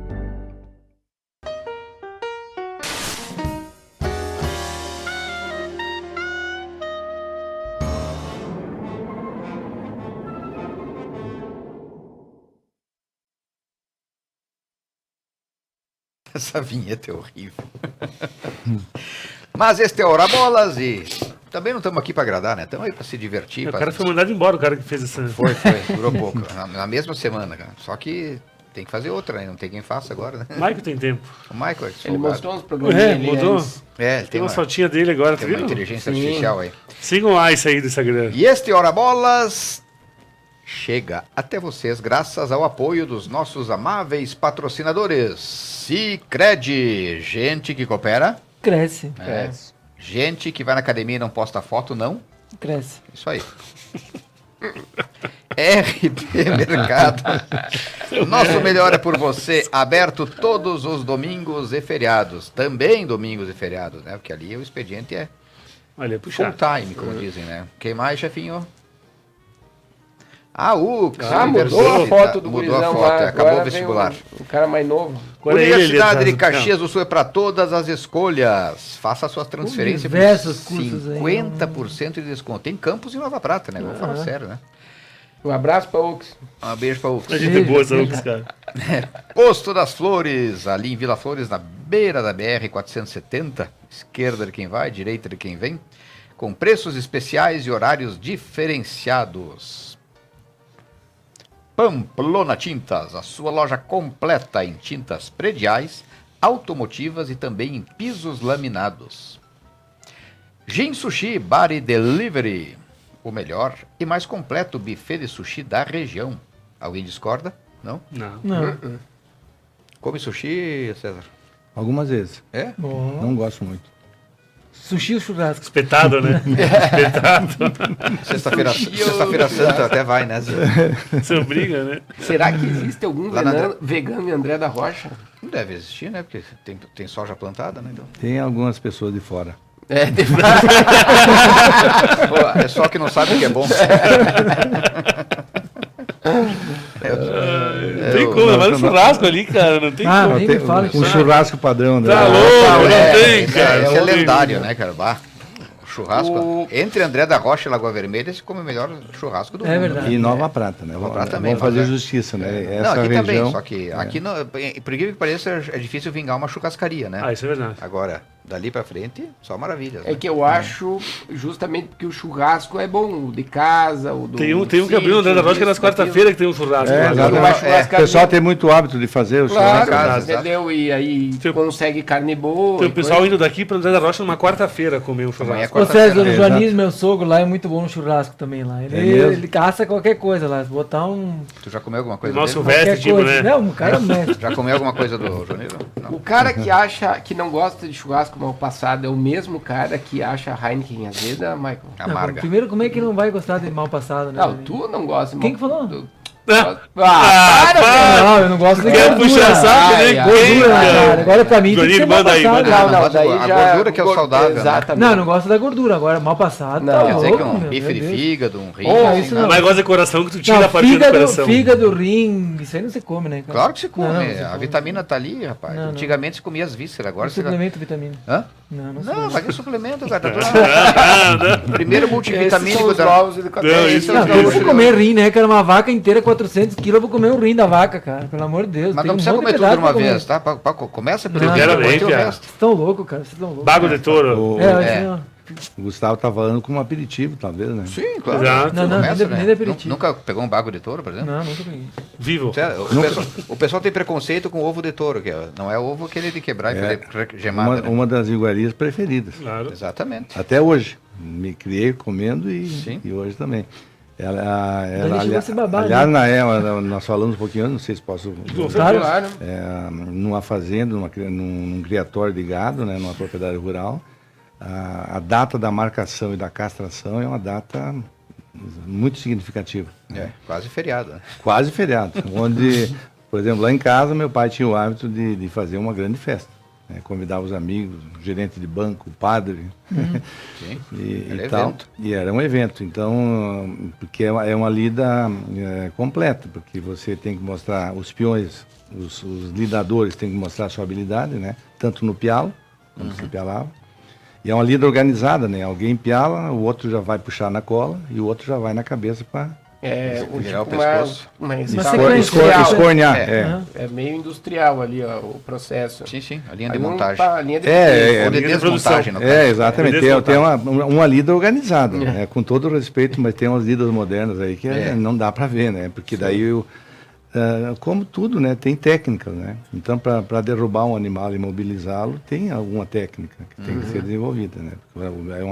Essa vinheta é horrível. Mas este é Ora Bolas e também não estamos aqui para agradar, né? Estamos aí para se divertir. O cara foi mandado embora, o cara que fez essa... Foi, durou pouco. Na mesma semana, cara. Só que tem que fazer outra, né? Não tem quem faça agora, né? O Michael tem tempo. O Michael é que Ele folgado. mostrou uns programinhas ali mudou. antes. É, ele Tem uma fotinha dele agora, tá tem uma vendo? inteligência artificial aí. Sigam o Ice aí do Instagram. E este Ora Bolas chega até vocês graças ao apoio dos nossos amáveis patrocinadores. Sicredi, gente que coopera. Cresce. É. Gente que vai na academia e não posta foto, não. Cresce. Isso aí. RP Mercado. Nosso melhor é por você, aberto todos os domingos e feriados. Também domingos e feriados, né? Porque ali o expediente é Olha, full puxar. time, como dizem, né? Quem mais, chefinho? Mudou a foto do Mudou a gurizão foto, lá, acabou o agora vestibular. vem o cara mais novo. Agora ele, Universidade ele de Caxias do Sul é para todas as escolhas. Faça a sua transferência por diversos cursos aí, 50% de desconto. Tem campus em Nova Prata, né? Vamos falar sério, né? Um abraço pra Ux. Um beijo para o A gente é boa, essa Lucas, cara. Posto das Flores, ali em Vila Flores, na beira da BR-470, esquerda de quem vai, direita de quem vem, com preços especiais e horários diferenciados. Pamplona Tintas, a sua loja completa em tintas prediais, automotivas e também em pisos laminados. Gin Sushi Bar e Delivery, o melhor e mais completo buffet de sushi da região. Alguém discorda? Não? Não. Não. Come sushi, César? Algumas vezes. É? Bom. Não gosto muito. Sushi ou churrasco? Espetado, né? Espetado. Sexta-feira Santa até vai, né? Zé? Você briga, né? Será que existe algum Lá na vegano em André da Rocha? Não deve existir, né? Porque tem soja plantada, né? Então. Tem algumas pessoas de fora. É, Pô, é só que não sabe o que é bom. Não tem como, vai no churrasco ali, cara. Não tem como. nem me fala Um churrasco padrão, né? Tá louco, não tem, cara. Esse é Não tem. lendário, né, cara? Bah, o churrasco. Entre André da Rocha e Lagoa Vermelha, se come o melhor churrasco do mundo. verdade. E Nova Prata, né? Nova Prata também, Vamos fazer mas é- justiça, né? Não, Essa aqui região... também, só que aqui, não, por incrível que pareça, é difícil vingar uma churrascaria, né? Ah, isso é verdade. Agora, dali pra frente, só maravilhas. É né? que eu acho, justamente porque o churrasco é bom, o de casa, o do Tem um que abriu no André da Rocha que é nas quarta-feiras que tem um churrasco. É, lá. exato. vai O churrascar pessoal ali. tem muito hábito de fazer o Claro, churrasco. casa, entendeu? E aí Tem- consegue carne boa. Tem e o pessoal coisa. indo daqui para André da Rocha numa quarta-feira comer um Amanhã é churrasco. Ô César, o quarta-feira. Joanis, meu sogro lá, é muito bom no churrasco também lá. Ele, É mesmo? ele caça qualquer coisa lá. Se botar um. Tu já comeu alguma coisa Nosso dele? Silvestre, Qualquer tipo, coisa. né? Não, o cara é mestre. Já comeu alguma coisa do Joneiro? Não. O cara que acha que não gosta de churrasco mal passado é o mesmo cara que acha a Heineken azeda, Michael. Amarga. Primeiro, como é que não vai gostar de mal passado, né? Não, tu não gosta. Quem mal- que falou? do- Ah, para, velho! Não, eu não gosto de Quer gordura. puxar saco, Ai, né? ai. Quem, Gordura, cara. cara? Agora pra mim tem que Joaninho, ser mal manda aí, passado. manda Não, aí. não, mas daí a já... gordura que é o saudável, né? Exatamente. Não, eu não gosto da gordura. Agora, mal passado. Não. Tá Quer dizer louco, que um meu, bife meu de Deus. fígado, um rim. Oh, assim, isso né? não. Mas gosta de coração que tu tira Não, a partir do coração. fígado, rim, isso aí não se come, né? Cara? Claro que se come. Não, se A come. vitamina tá ali, rapaz. Não, não. Antigamente se comia as vísceras, agora Eu você... suplemento vitamina. Hã? Não, Não, suplemento. vai que suplemento, cara. Tá tudo... Ah, Primeiro Esses multivitamínico são os da... novos educadores. Não, Esses isso são os Não, eu novos- vou comer rim, né, cara? Uma vaca inteira, 400 quilos, eu vou comer um rim da vaca, cara. Pelo amor de Deus. Mas tem não um precisa monte comer tudo de pedaço uma pra comer. vez, tá? Começa pelo Não, primeiramente, depois tem o é. resto. Vocês estão loucos, cara. Vocês estão loucos. Bago de touro. O, É, É. assim, ó. o Gustavo tá falando como aperitivo, talvez, né? Sim, claro. Exato. Não, Começa, nem né? de aperitivo. Nunca pegou um bago de touro, por exemplo? Não, nunca peguei. Vivo. O pessoal tem preconceito com ovo de touro, que não é ovo aquele de quebrar e É. fazer gemada, né? Uma das iguarias preferidas. Claro. Exatamente. Até hoje. Me criei comendo Sim. e hoje também. Daí chegou a se babar, aliás, né? nós falamos um pouquinho, não sei se posso... Claro. Claro. Numa fazenda, num criatório de gado, né, numa propriedade rural, a data da marcação e da castração é uma data muito significativa. É, quase feriado, né? Quase feriado. Onde, por exemplo, lá em casa, meu pai tinha o hábito de fazer uma grande festa. Né, convidava os amigos, o gerente de banco, o padre, Sim. e Era tal. evento. E era um evento. Então, porque é uma lida completa, porque você tem que mostrar os peões, os lidadores têm que mostrar a sua habilidade, né? Tanto no pialo, quando se pialava. E é uma lida organizada, né? Alguém piala, o outro já vai puxar na cola e o outro já vai na cabeça para Virar o tipo pescoço. uma Escornear. É meio industrial ali, ó, o processo. Sim, a linha de Aí não montagem. tá, a linha de Ou de linha de desmontagem, no caso. Exatamente. Tem uma lida organizada, né? Com todo o respeito, mas tem umas lidas modernas aí que não dá para ver, né? Porque daí, como tudo, né? Tem técnicas, né? Então, para derrubar um animal e imobilizá-lo, tem alguma técnica que tem que ser desenvolvida, né? É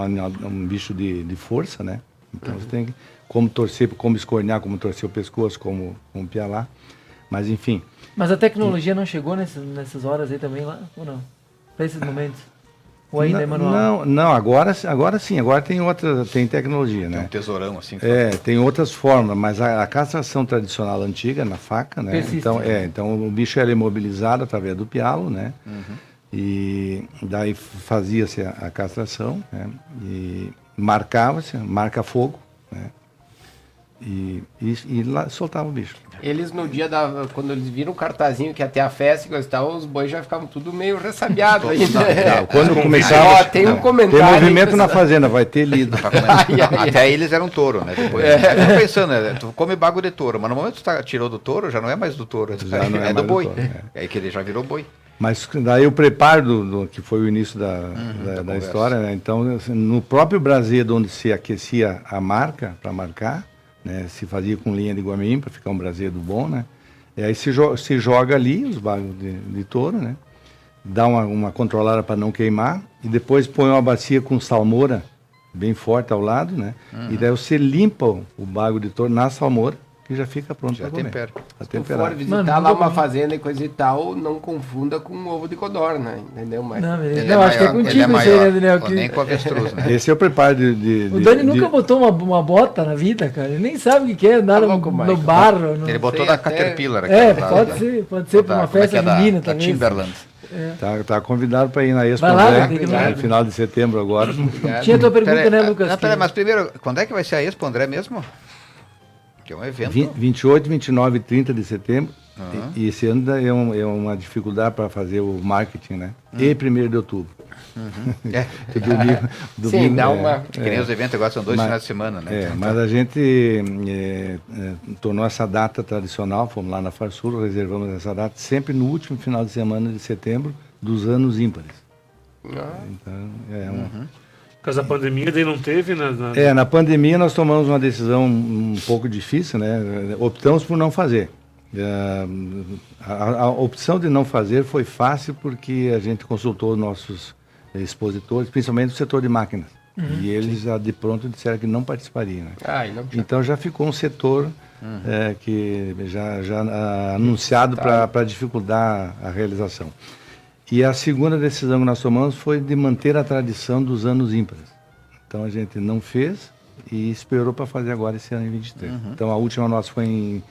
um bicho de força, né? Então, você tem que como torcer, como escornear, como torcer o pescoço, como pialar. Mas, enfim. Mas a tecnologia não chegou nessas horas aí também lá, ou não? Para esses momentos? Ou ainda é manual? Não, agora sim, agora tem tecnologia, né? Tem um tesourão assim. Tem outras formas, mas a castração tradicional antiga, na faca, né? Persiste. Então o bicho era imobilizado através do pialo, né? E daí fazia-se a castração, né? E marcava-se, marca-fogo, né? E lá soltava o bicho. Eles no dia quando eles viram o cartazinho que ia ter a festa e coisa e tal, os bois já ficavam tudo meio ressabiados ainda. Quando começava... tem um comentário. Tem movimento na fazenda, vai ter lido. Até aí eles eram touro, né? Depois, eu tô pensando, né? Tu come bago de touro, mas no momento que tu tirou do touro, já não é mais do touro, Já não é do mais boi. do touro, É aí que ele já virou boi. Mas daí o preparo que foi o início da história, né? Então, assim, no próprio braseiro onde se aquecia a marca, para marcar, né? Se fazia com linha de guamim, para ficar um braseiro bom, né? E aí se joga ali os bagos de touro, né? Dá uma controlada para não queimar, e depois põe uma bacia com salmoura bem forte ao lado, né? E daí você limpa o bago de touro na salmoura, que já fica pronto para comer. Se tu for visitar lá uma fazenda e coisa e tal, não confunda com um ovo de codorna, entendeu? Mas não, acho que é contigo isso aí, né, Daniel? Nem com avestruz, né? Esse é o preparo o Dani nunca botou uma bota na vida, cara. Ele nem sabe o que é andar no barro. Ele botou da Caterpillar. Pode ser para uma festa junina também. Timberland. Tá convidado para ir na Expo André, no final de setembro agora. Tinha a tua pergunta, né, Lucas? Mas primeiro, quando é que vai ser a Expo André mesmo? Que é um evento. 28, 29 e 30 de setembro. E esse ano é uma dificuldade para fazer o marketing, né? E 1º de outubro. Domingo, sim, dá uma... Que nem os eventos agora são 2 finais de semana, né? Mas a gente tornou essa data tradicional, fomos lá na Farsul, reservamos essa data sempre no último final de semana de setembro dos anos ímpares. Então, Por causa da pandemia, daí não teve? Na pandemia nós tomamos uma decisão um pouco difícil, né? Optamos por não fazer. A opção de não fazer foi fácil porque a gente consultou nossos expositores, principalmente o setor de máquinas. E eles já de pronto disseram que não participariam. Né? Então já ficou um setor que já anunciado para dificultar a realização. E a segunda decisão que nós tomamos foi de manter a tradição dos anos ímpares. Então a gente não fez e esperou para fazer agora esse ano em 23. Então a última nossa foi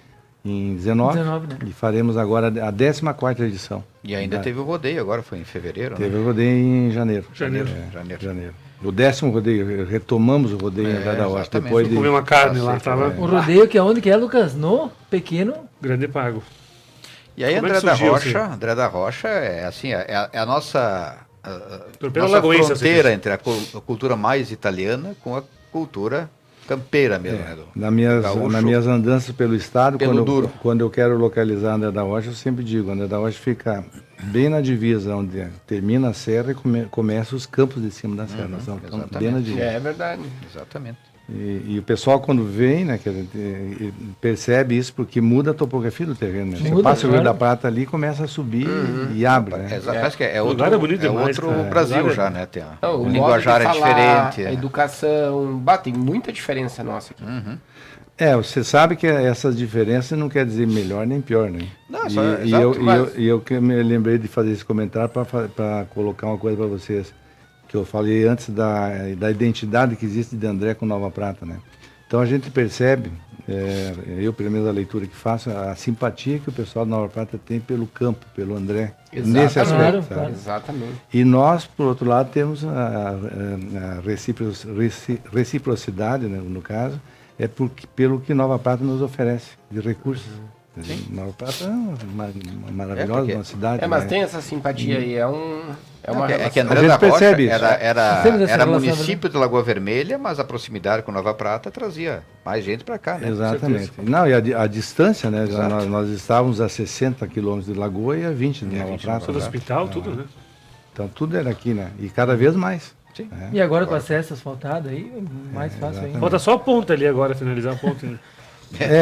em 19 né? E faremos agora a 14ª edição. E ainda teve o rodeio, agora foi em fevereiro, Teve o rodeio em janeiro. Janeiro. O 10º rodeio, retomamos o rodeio em André da Rocha. Depois de comer uma carne lá, tava... O rodeio que é onde que é, Lucas? No Pequeno Grande Pago. E aí André da Rocha é assim, é a nossa fronteira entre a cultura mais italiana com a cultura campeira mesmo. Nas minhas andanças pelo estado, quando eu quero localizar André da Rocha, eu sempre digo, André da Rocha fica bem na divisa, onde termina a serra e começa os campos de cima da serra. Bem na divisa. É verdade. Exatamente. E o pessoal quando vem, né, percebe isso porque muda a topografia do terreno. Né? Você passa o Rio da Prata ali, começa a subir e abre. Né? Parece que é outro Brasil já, né? Tem o linguajar é diferente. A educação, tem muita diferença nossa aqui. Você sabe que essas diferenças não quer dizer melhor nem pior, né? Não, eu que me lembrei de fazer esse comentário para colocar uma coisa para vocês. Que eu falei antes da identidade que existe de André com Nova Prata, né? Então a gente percebe, eu pelo menos a leitura que faço, a simpatia que o pessoal de Nova Prata tem pelo campo, pelo André, nesse aspecto. Claro. Exatamente. E nós, por outro lado, temos a reciprocidade, né, no caso, pelo que Nova Prata nos oferece de recursos. Nova Prata é uma maravilhosa, uma cidade. Mas né? tem essa simpatia aí, é uma É que A André gente da Rocha percebe isso. Temos essa era relação, município de Lagoa Vermelha, mas a proximidade com Nova Prata trazia mais gente para cá, né? Exatamente. Não, e a distância, né? Exato. Nós estávamos a 60 quilômetros de Lagoa e a 20 de Nova Prata. Todo hospital, tudo, né? Então tudo era aqui, né? E cada vez mais. Sim. né? E agora com acesso asfaltado aí, mais fácil ainda. Falta só a ponta ali agora, finalizar a ponta. Né?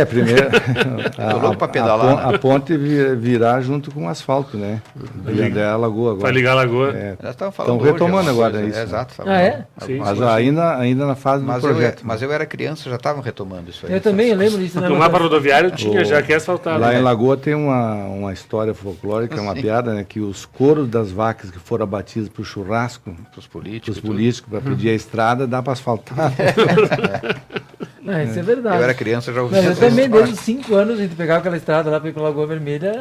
Primeiro Tô louco pra pedalar, né? a ponte virar junto com o asfalto, né? De André a Lagoa agora. Vai ligar a lagoa. Nós estamos falando Estão retomando hoje alguma agora coisa, isso, né? Exato. Sim, Mas sim. ainda na fase do projeto. Mas eu era criança, já estavam retomando isso aí. Eu também, eu lembro disso. Né, No mapa rodoviário tinha já que é asfaltado. Lá né? em Lagoa tem uma história folclórica, uma piada, né? Que os couros das vacas que foram abatidas para o churrasco, Para os políticos. os políticos, para pedir a estrada, dá para asfaltar. Isso é verdade. Eu era criança, já ouvi Mas eu essa também, história. desde os 5 anos, a gente pegava aquela estrada lá para ir para Lagoa Vermelha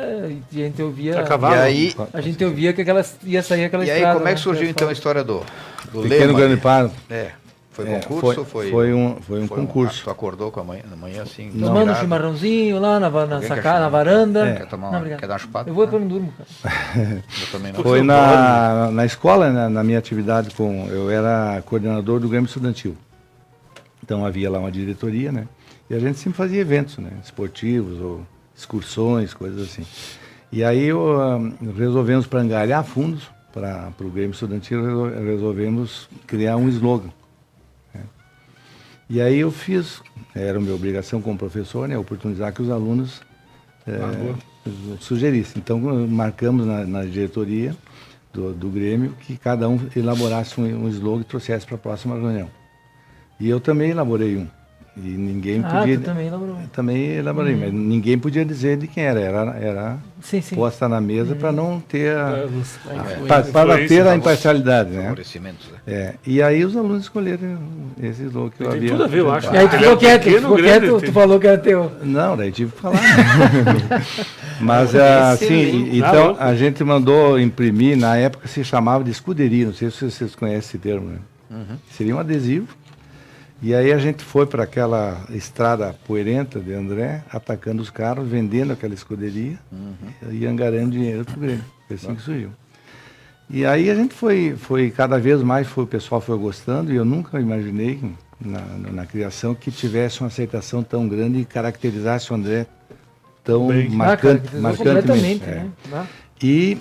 e a gente ouvia. A cavalo. E aí, A gente ouvia que ia sair aquela e aí estrada. como é que né? surgiu então a história do Pequeno lema? Grande Paro. Foi concurso? Foi um concurso. Tu acordou com a manhã assim? Tomando um virado? chimarrãozinho lá na Alguém sacada, quer na varanda. Quer tomar Não, uma, obrigado. quer dar uma chupada? Eu vou depois não durmo, cara. Eu também não. Foi na escola, né, na minha atividade, eu era coordenador do Grêmio Estudantil. Então havia lá uma diretoria, né? E a gente sempre fazia eventos, né? Esportivos ou excursões, coisas assim. E aí resolvemos, para angariar fundos para o Grêmio Estudantil, resolvemos criar um slogan. Né? E aí eu fiz, era minha obrigação como professor, né? Oportunizar que os alunos sugerissem. Então marcamos na diretoria do Grêmio que cada um elaborasse um slogan e trouxesse para a próxima reunião. E eu também elaborei um. E ninguém podia. Tu também elaborou. Também elaborei, mas ninguém podia dizer de quem era. Era Sim. posta na mesa para não ter para Influência, ter a imparcialidade, né? Favorecimentos, né? E aí os alunos escolheram esse slogan que eu Tem havia. tudo a ver, eu acho. E aí tu Ele é ficou quieto, pequeno, grande, tu falou que era teu. Não, daí tive que falar. Né? Mas assim, então a gente mandou imprimir, na época se chamava de escuderia, não sei se vocês conhecem esse termo, né? Seria um adesivo. E aí a gente foi para aquela estrada poeirenta de André, atacando os carros, vendendo aquela escuderia e angariando dinheiro para o Grêmio. Foi assim que surgiu. E aí a gente foi cada vez mais, o pessoal foi gostando, e eu nunca imaginei na criação que tivesse uma aceitação tão grande e caracterizasse o André tão marcantemente. Completamente, né? E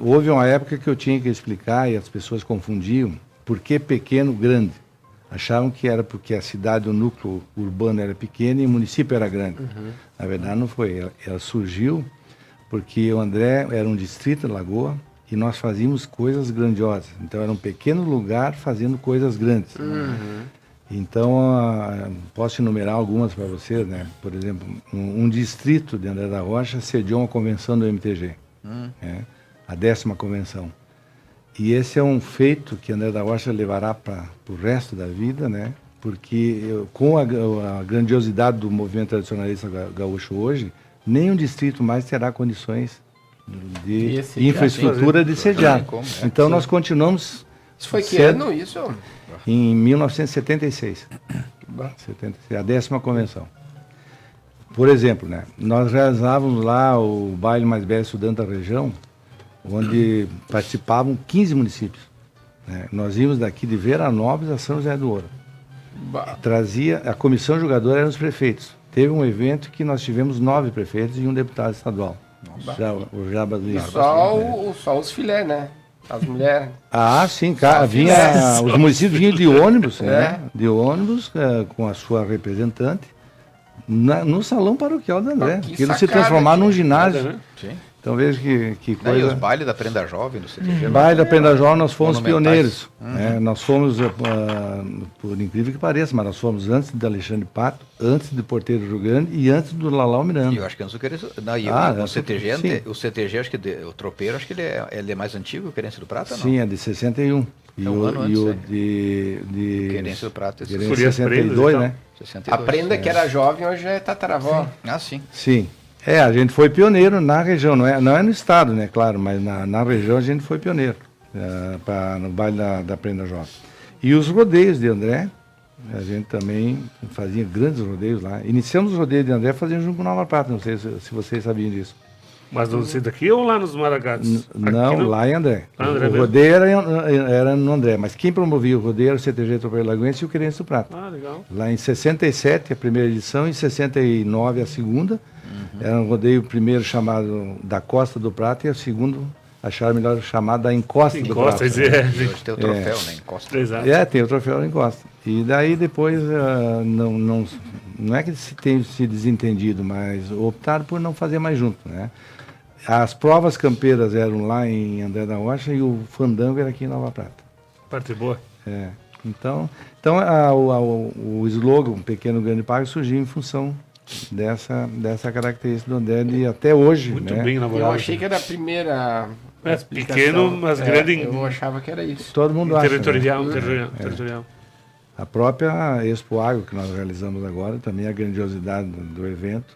houve uma época que eu tinha que explicar, e as pessoas confundiam, por que pequeno, grande. Achavam que era porque a cidade, o núcleo urbano era pequeno e o município era grande. Na verdade não foi. Ela surgiu porque o André era um distrito de Lagoa e nós fazíamos coisas grandiosas. Então era um pequeno lugar fazendo coisas grandes. Então, posso enumerar algumas para vocês, né? Por exemplo, um distrito de André da Rocha sediou uma convenção do MTG, a 10ª convenção. E esse é um feito que André da Rocha levará para o resto da vida, né? Porque com a grandiosidade do movimento tradicionalista gaúcho hoje, nenhum distrito mais terá condições de infraestrutura de sediar. Então nós continuamos. Isso foi que ano isso? Em 1976. A 10ª convenção. Por exemplo, né? Nós realizávamos lá o baile mais velho estudante da região, onde participavam 15 municípios. Né? Nós íamos daqui de Veranópolis a São José do Ouro. Trazia, a comissão jogadora eram os prefeitos. Teve um evento que nós tivemos 9 prefeitos e um deputado estadual. O Jabas Só os filé, né? As mulheres. Sim, os municípios vinham de ônibus, né? De ônibus com a sua representante no salão paroquial do André. Aquilo se transformar num ginásio. Sim. Então veja que coisa. E os bailes da Prenda Jovem do CTG? Baile da Prenda Jovem nós fomos pioneiros. Né? Nós fomos, por incrível que pareça, mas nós fomos antes de Alexandre Pato, antes de Porteiro do Rio Grande e antes do Lalau Miranda. E eu acho que antes do Querência. O CTG, acho que o tropeiro, acho que ele é mais antigo, o Querência do Prata, não? Sim, é de 61. É um ano antes, o de Querência do Prata, de 62, né? 62. A Prenda que era jovem hoje é tataravó. Sim. Sim. A gente foi pioneiro na região, não é no estado, né, claro, mas na região a gente foi pioneiro no baile da Prenda Jovem. E os rodeios de André, A gente também fazia grandes rodeios lá. Iniciamos os rodeios de André fazendo junto com Nova Prata, não sei se vocês sabiam disso. Mas não sei daqui ou lá nos Maragatos? Não, lá em André. Lá em André O mesmo? rodeio era no André, mas quem promovia o rodeio era o CTG Tropeiro Lagoense e o Querência do Prata. Ah, legal. Lá em 67, a primeira edição, em 69, a segunda. Era um rodeio primeiro chamado da Costa do Prata e o segundo, acharam melhor chamado da Encosta do Prata. Encosta, E hoje tem o troféu, né? Encosta. Exato. Tem o troféu da Encosta. E daí depois, não é que se tenha se desentendido, mas optaram por não fazer mais junto, né? As provas campeiras eram lá em André da Rocha e o fandango era aqui em Nova Prata. Parte boa. Então o slogan Pequeno Grande Pago surgiu em função dessa característica do André e até hoje. Muito né? bem Eu elaborado. achei que era a primeira explicação. Pequeno, mas grande em Eu achava que era isso. Todo mundo acha. Né? Territorial. A própria Expo Agro que nós realizamos agora, também a grandiosidade do evento,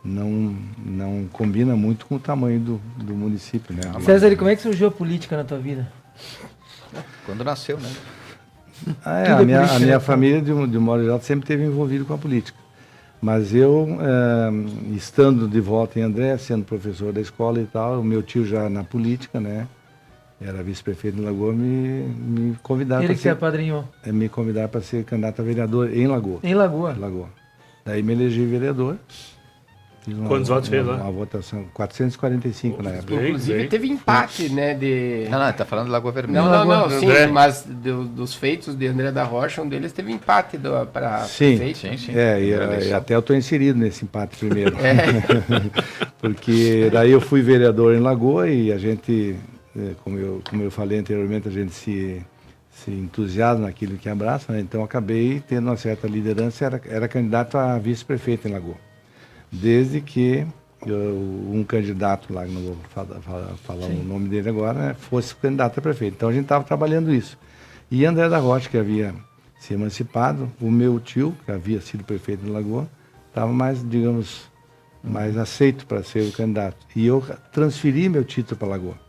não combina muito com o tamanho do município. Né? César, e como é que surgiu a política na tua vida? Quando nasceu, né? A minha família, de modo geral, sempre esteve envolvida com a política. Mas eu, estando de volta em André, sendo professor da escola e tal, o meu tio já na política, né? Era vice-prefeito de Lagoa, me convidaram Ele para que ser... é padrinho Me convidaram para ser candidato a vereador em Lagoa. em Lagoa. Daí me elegi vereador. Fiz Quantos votos fez lá? Uma votação, 445 na época. Inclusive teve empate, né? Não, ele tá falando de Lagoa Vermelha. Não, sim, André. mas dos feitos de André da Rocha, um deles teve empate para Sim, prefeito. Sim. e até eu estou inserido nesse empate primeiro. Porque daí eu fui vereador em Lagoa e a gente, como eu falei anteriormente, a gente se entusiasma naquilo que abraça, né? Então acabei tendo uma certa liderança, era candidato a vice-prefeito em Lagoa. Desde que um candidato lá, não vou falar o nome dele agora, né, fosse candidato a prefeito. Então a gente estava trabalhando isso. E André da Rocha, que havia se emancipado, o meu tio, que havia sido prefeito de Lagoa, estava mais, digamos, mais aceito para ser o candidato. E eu transferi meu título para Lagoa,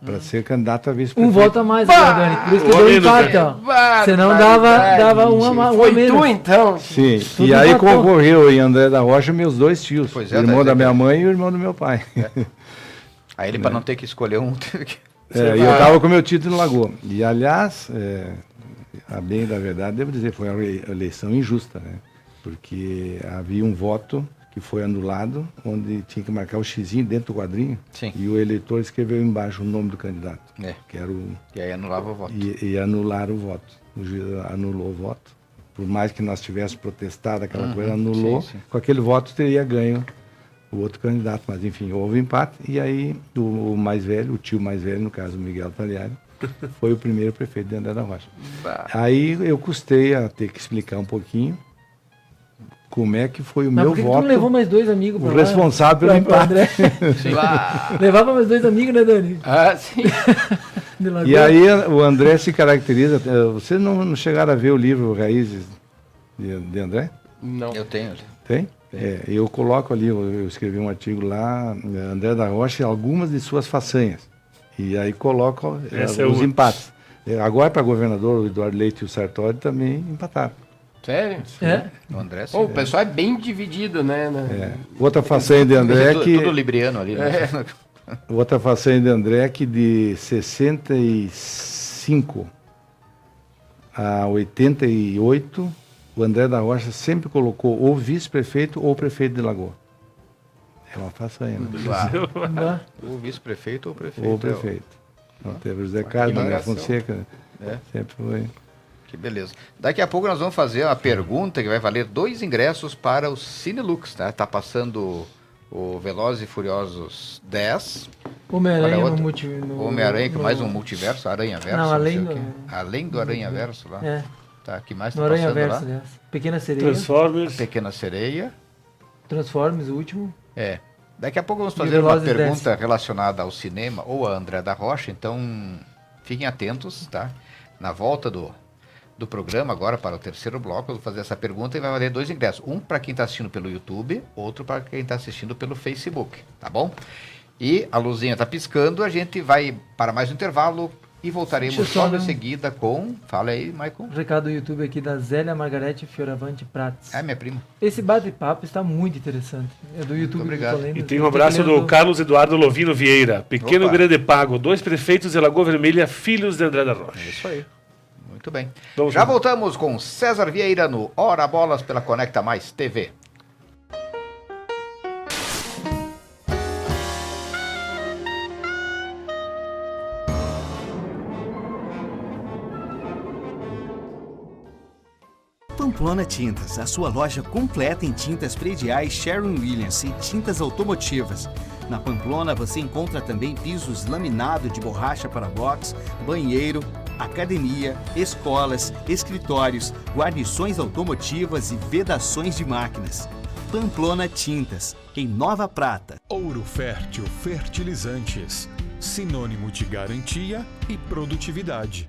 para ser candidato a vice-prefeito. Um voto a mais, né, Dani? Por isso que deu empate, ó. Senão dava uma Foi menos. tu, então? Sim, Tudo e aí empatou. concorreu em André da Rocha meus dois tios, Pois o irmão da daí- minha mãe e o irmão do meu pai. Aí ele, para não ter que escolher um, teve que... E eu estava com meu título em Lagoa. E, aliás, a bem da verdade, devo dizer, foi uma eleição injusta, né? Porque havia um voto que foi anulado, onde tinha que marcar o xizinho dentro do quadrinho. Sim. E o eleitor escreveu embaixo o nome do candidato, que era o... E aí anulava o voto. E anularam o voto. O juiz anulou o voto. Por mais que nós tivéssemos protestado, aquela coisa anulou. sim. Com aquele voto teria ganho o outro candidato. Mas, enfim, houve empate. E aí o mais velho, o tio mais velho, no caso o Miguel Taliari, foi o primeiro prefeito de André da Rocha. Aí eu custei a ter que explicar um pouquinho como é que foi o Mas meu por que tu voto. não levou mais dois amigos O pra lá? responsável pelo empate. André. Levava mais dois amigos, né, Dani? Ah, sim. De Lagoa. E aí o André se caracteriza. Vocês não chegaram a ver o livro Raízes de André? Não. Eu tenho. Tem? Eu coloco ali, eu escrevi um artigo lá, André da Rocha, algumas de suas façanhas. E aí coloco Essa é os uma. empates. Agora, para governador, o Eduardo Leite e o Sartori também empataram. Sério? É? O André, sim. Pô, o pessoal é bem dividido, né? Outra façanha de André tudo, que... tudo libriano ali, né? Outra façanha de André que de 65 a 88, o André da Rocha sempre colocou ou vice-prefeito ou prefeito de Lagoa. É uma façanha, né? Bah. O vice-prefeito ou o prefeito. Ou prefeito. Não, teve o José Carlos, Maria imigração. Fonseca, sempre foi. Que beleza. Daqui a pouco nós vamos fazer uma pergunta que vai valer 2 ingressos para o Cinelux, tá? Tá passando o Velozes e Furiosos 10. Homem-Aranha Olha, no outro. multi... no- Homem-Aranha, que no- mais um multiverso, Aranha-verso. Não, além sei o do- quê. Além do Aranha-verso lá. É, Tá, que mais no tá Aranha passando Verso, lá? aliás. Pequena Sereia, Transformers. Pequena Sereia. Transformers, o último. Daqui a pouco vamos E fazer uma Velozes pergunta relacionada ao cinema ou a André da Rocha, então fiquem atentos, tá? Na volta do programa agora para o terceiro bloco, eu vou fazer essa pergunta e vai valer 2 ingressos. Um para quem está assistindo pelo YouTube, outro para quem está assistindo pelo Facebook, tá bom? E a luzinha está piscando, a gente vai para mais um intervalo. E voltaremos Deixa eu só logo em dar um- seguida com... Fala aí, Maicon. Recado do YouTube aqui da Zélia Margarete Fioravante Prats. É, minha prima. Esse bate-papo está muito interessante. É do YouTube. obrigado. do Colendo. E tem um abraço do Carlos Eduardo Lovino Vieira. Pequeno Opa. Grande Pago, 2 prefeitos de Lagoa Vermelha, filhos de André da Rocha. Isso aí. Muito bem. Vamos Já lá. voltamos com César Vieira no Hora Bolas pela Conecta Mais TV. Pamplona Tintas, a sua loja completa em tintas prediais Sherwin-Williams e tintas automotivas. Na Pamplona você encontra também pisos laminados de borracha para box, banheiro, academia, escolas, escritórios, guarnições automotivas e vedações de máquinas. Pamplona Tintas, em Nova Prata. Ouro Fértil Fertilizantes, sinônimo de garantia e produtividade.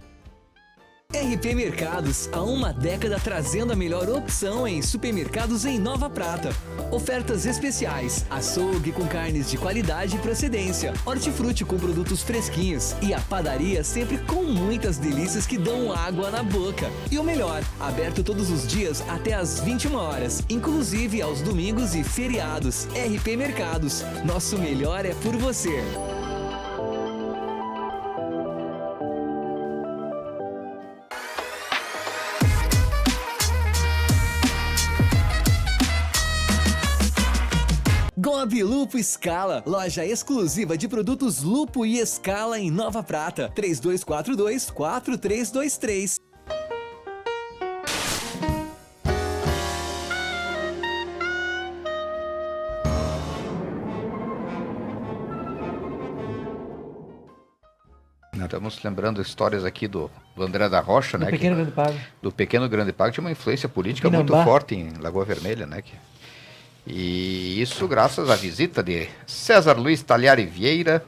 RP Mercados, há uma década trazendo a melhor opção em supermercados em Nova Prata. Ofertas especiais, açougue com carnes de qualidade e procedência, hortifruti com produtos fresquinhos e a padaria sempre com muitas delícias que dão água na boca. E o melhor, aberto todos os dias até às 21 horas, inclusive aos domingos e feriados. RP Mercados, nosso melhor é por você. Gob Lupo Escala, loja exclusiva de produtos Lupo e Escala em Nova Prata. 3242-4323. Estamos lembrando histórias aqui do André da Rocha, Do né? Pequeno que, Grande Pago. do Pequeno Grande Pago, tinha uma influência política muito Pinambá. forte em Lagoa Vermelha, né? E isso graças à visita de César Luiz Talhari Vieira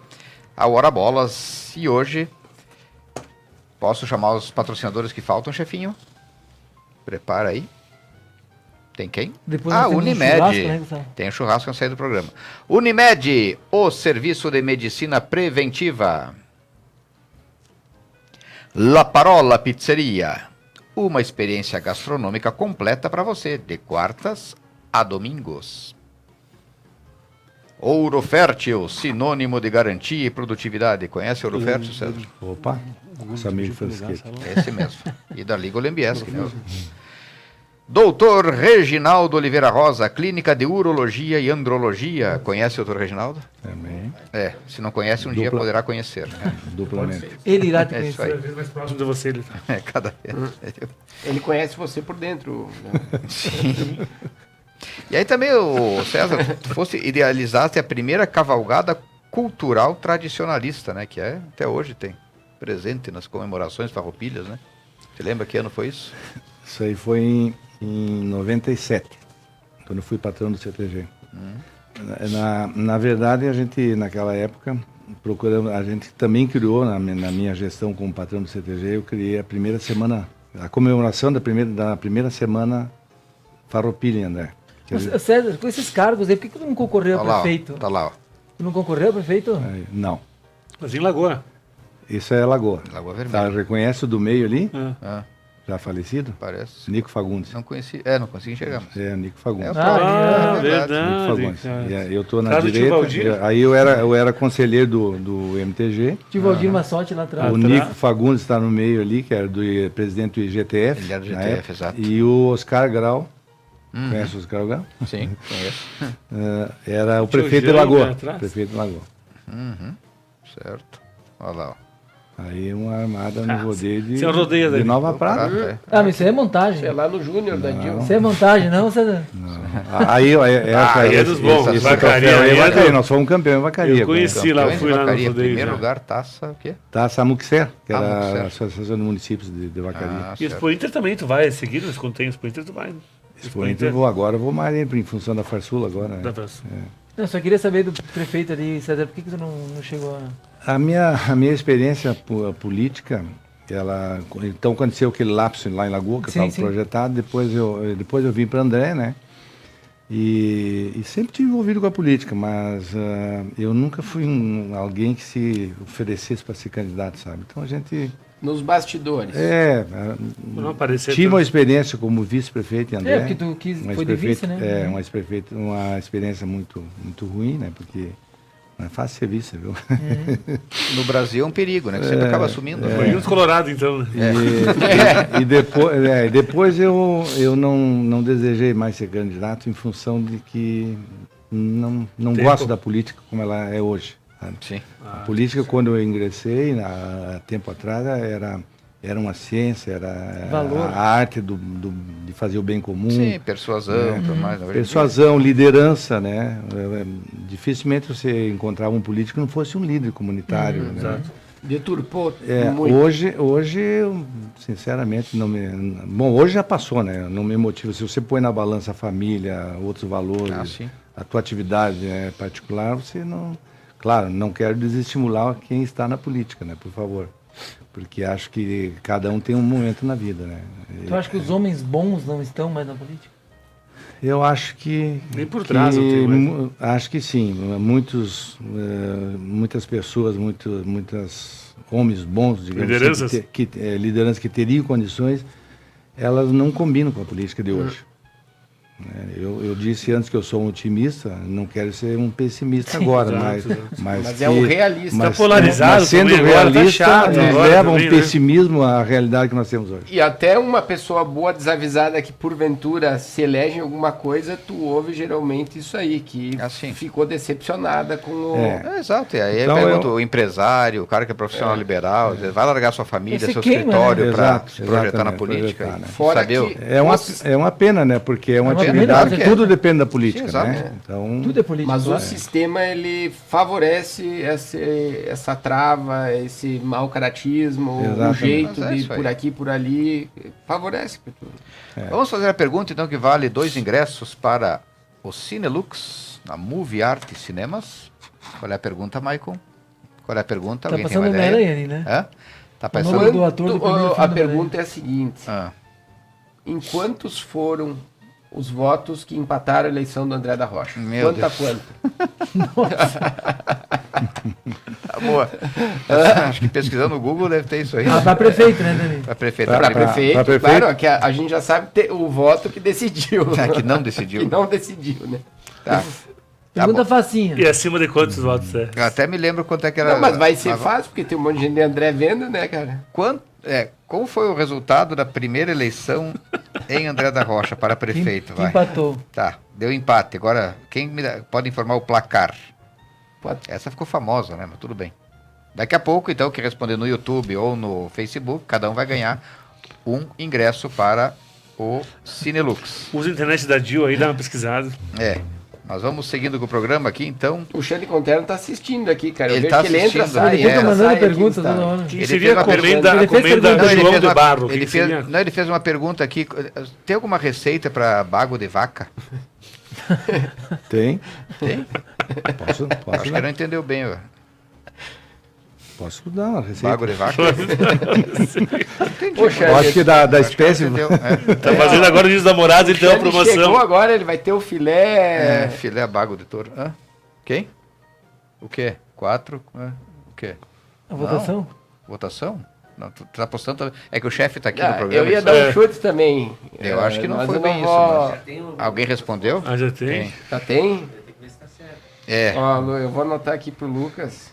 ao Hora Bolas. E hoje, posso chamar os patrocinadores que faltam, chefinho? Prepara aí. Tem quem? Depois nós temos um Unimed. churrasco, né, Gustavo? Tem um churrasco na saída do programa. Unimed, o serviço de medicina preventiva. La Parola Pizzeria, uma experiência gastronômica completa para você, de quartas a domingos. Ouro Fértil, sinônimo de garantia e produtividade. Conhece Ouro Fértil, César? Opa, nosso amigo Francisquete. Esse mesmo. E da Liga Olembieski, né? Doutor Reginaldo Oliveira Rosa, Clínica de Urologia e Andrologia. Conhece o doutor Reginaldo? Também, É, se não conhece, um dia poderá conhecer. duplamente. Ele irá te É isso conhecer. aí. Cada vez mais próximo de você, ele tá. É, cada vez. Ele conhece você por dentro. Né? Sim. E aí também, o César, idealizaste a primeira cavalgada cultural tradicionalista, né? Que até hoje tem presente nas comemorações farroupilhas, né? Você lembra que ano foi isso? Isso aí foi em 97, quando eu fui patrão do CTG. Na verdade, a gente, naquela época, a gente também criou, na minha gestão como patrão do CTG, eu criei a primeira semana, a comemoração da primeira semana farroupilha, né? César, com esses cargos aí, por que tu não concorreu a prefeito? Tá lá, ó. Tu não concorreu a prefeito? Não, Mas em Lagoa. isso é Lagoa. Lagoa Vermelha. Tá, reconhece o do meio ali? Ah, Já falecido? parece. Nico Fagundes. Não conheci, não consegui enxergar. Mas... É, Nico Fagundes. É o Ah, próprio, verdade. Nico Fagundes. cara. E eu tô na Casa do tio direita. Valdir. Aí eu era conselheiro do MTG. Tio Valdir Massotti lá atrás. O Nico Fagundes está no meio ali, que era do presidente do IGTF. Ele era do na GTF, época. exato. E o Oscar Grau. Conhece o Oscar Grau? Sim, conheço. Era o Tio prefeito de Jean, Lagoa. né, atrás? Prefeito de Lagoa. Certo. Olha lá, ó. Aí uma armada no rodeio você é um rodeio de daí. Nova Prata. É. Ah, mas isso aí é montagem. Sei lá no Júnior da Dilma. Isso aí é montagem, não, César? Aí é dos bons, esse Vacaria, troféu aí é é Vacaria. do- Nós fomos campeão em Vacaria. Eu conheci lá, eu Campeões fui de lá no Vacaria, rodeio. primeiro já. lugar, taça, o quê? Tá, Samuxer, que era Samuxer. a Associação de Municípios de Vacaria. Ah, E certo. Expo Inter também, tu vai seguir, mas quando tem Expo Inter, tu vai. Né? Expo Inter eu vou agora, eu vou mais em função da Farsula agora. Né? Da França. Eu só queria saber do prefeito ali, César, por que tu não chegou a... A minha experiência política, então aconteceu aquele lapso lá em Lagoa, que Sim, estava sim. projetado, depois eu vim para André, né? E sempre tive envolvido com a política, mas eu nunca fui alguém que se oferecesse para ser candidato, sabe? Então a gente... Nos bastidores. Não aparecer tive tanto. uma experiência como vice-prefeito em André. Porque tu foi de vice, né? Uma experiência muito, muito ruim, né? Porque não é fácil ser vice, viu? No Brasil é um perigo, né? Que sempre acaba assumindo. Foi nos Colorado, então, né? E depois eu não desejei mais ser candidato em função de que não gosto da política como ela é hoje. Sabe? Sim. A política, quando eu ingressei, há tempo atrás, era uma ciência, era Valor. a arte de fazer o bem comum. Sim, persuasão, tudo mais. Hoje em Persuasão, liderança, né? Dificilmente você encontrava um político que não fosse um líder comunitário. Né? Exato. Deturpou muito. Hoje, eu, sinceramente, não me... Bom, hoje já passou, né? Não me motiva. Se você põe na balança a família, outros valores, sim. a tua atividade particular, você não... Claro, não quero desestimular quem está na política, né? Por favor. Porque acho que cada um tem um momento na vida, né? Tu acha que os homens bons não estão mais na política? Eu acho que... Nem por trás eu tenho, né? Acho que sim. Muitas pessoas, muitas homens bons, digamos Lideranças? assim, lideranças que teriam condições, elas não combinam com a política de hoje. Eu disse antes que eu sou um otimista, não quero ser um pessimista agora, mas é um realista. Mas, Tá polarizado mas sendo também agora, tá realista, chato nos agora leva a um também, né? pessimismo à realidade que nós temos hoje. E até uma pessoa boa, desavisada, que porventura se elege em alguma coisa, tu ouve geralmente isso aí, que Assim. ficou decepcionada com o... Exato, e aí Então, pergunta o empresário, o cara que é profissional liberal, vai largar sua família, Você seu queima, escritório né? para Exato, se projetar na exatamente, política. projetar, né? Fora Saber que- É uma pena, né? Porque é uma pena, atividade porque- que tudo depende da política, Sim, exato. né? Então, Tudo é política. Mas o claro. sistema, ele favorece essa trava, esse mau caratismo, o Exatamente. jeito Mas é de isso aí. por aqui, por ali, favorece. Vamos fazer a pergunta, então, que vale 2 ingressos para o Cinelux, na Movie Art Cinemas. Qual é a pergunta, Maicon? Qual é a pergunta? Tá Alguém tem uma passando ideia? Homem-Aranha ali, né? Hã? Tá O nome pensando... do ator do primeiro filme A do pergunta é a seguinte: Ah, em quantos foram os votos que empataram a eleição do André da Rocha? Meu Quanto a Deus. quanto? tá boa. Acho que pesquisando no Google deve ter isso aí. Pra prefeito, né, Dani? Para prefeito. Para Pra prefeito, pra prefeito? claro, que a gente já sabe o voto que decidiu. que não decidiu. Que não decidiu, né? Tá. Pergunta bom. facinha. E acima de quantos votos é? Eu até me lembro quanto é que era... Não, mas vai ser Mas- fácil, porque tem um monte de gente de André vendo, né, cara? Como foi o resultado da primeira eleição em André da Rocha para prefeito? Que Vai. empatou. Tá, deu empate. Agora, pode informar o placar? Pode. Essa ficou famosa, né? Mas tudo bem. Daqui a pouco, então, que responder no YouTube ou no Facebook, cada um vai ganhar um ingresso para o Cinelux. Usa a internet da Dil aí, dá uma pesquisada. Nós vamos seguindo com o programa aqui, então. O Xande Conterno tá assistindo aqui, cara. Eu Ele vejo tá que ele entra, assistindo, sai, Ele fica é. entra, mandando sai aqui perguntas no toda hora. Quem Ele seria fez a uma pergunta- comenda, Ele a fez comenda pergunta- do Não, João de Barro? ele Quem fez, seria? não, ele fez uma pergunta aqui. Tem alguma receita para bago de vaca? tem. Tem? Posso Acho que dar. não entendeu bem. Ó. Posso dar uma receita. Bago de vaca? Poxa, Eu acho que da Acho que não espécie... entendeu. Tá fazendo agora o Dia dos Namorados, então, a Xande chegou promoção. agora, ele vai ter o filé... Filé bago de touro. Hã? Quem? O quê? 4? O quê? A votação? Votação? Não, tu tá apostando. É que o chefe tá aqui Ah, no programa. eu ia dar um chute também. Eu acho que não Mas foi eu bem isso. vou- Mas... Alguém respondeu? Ah, já tem. Já tem? É. Ó, Lu, eu vou anotar aqui pro Lucas.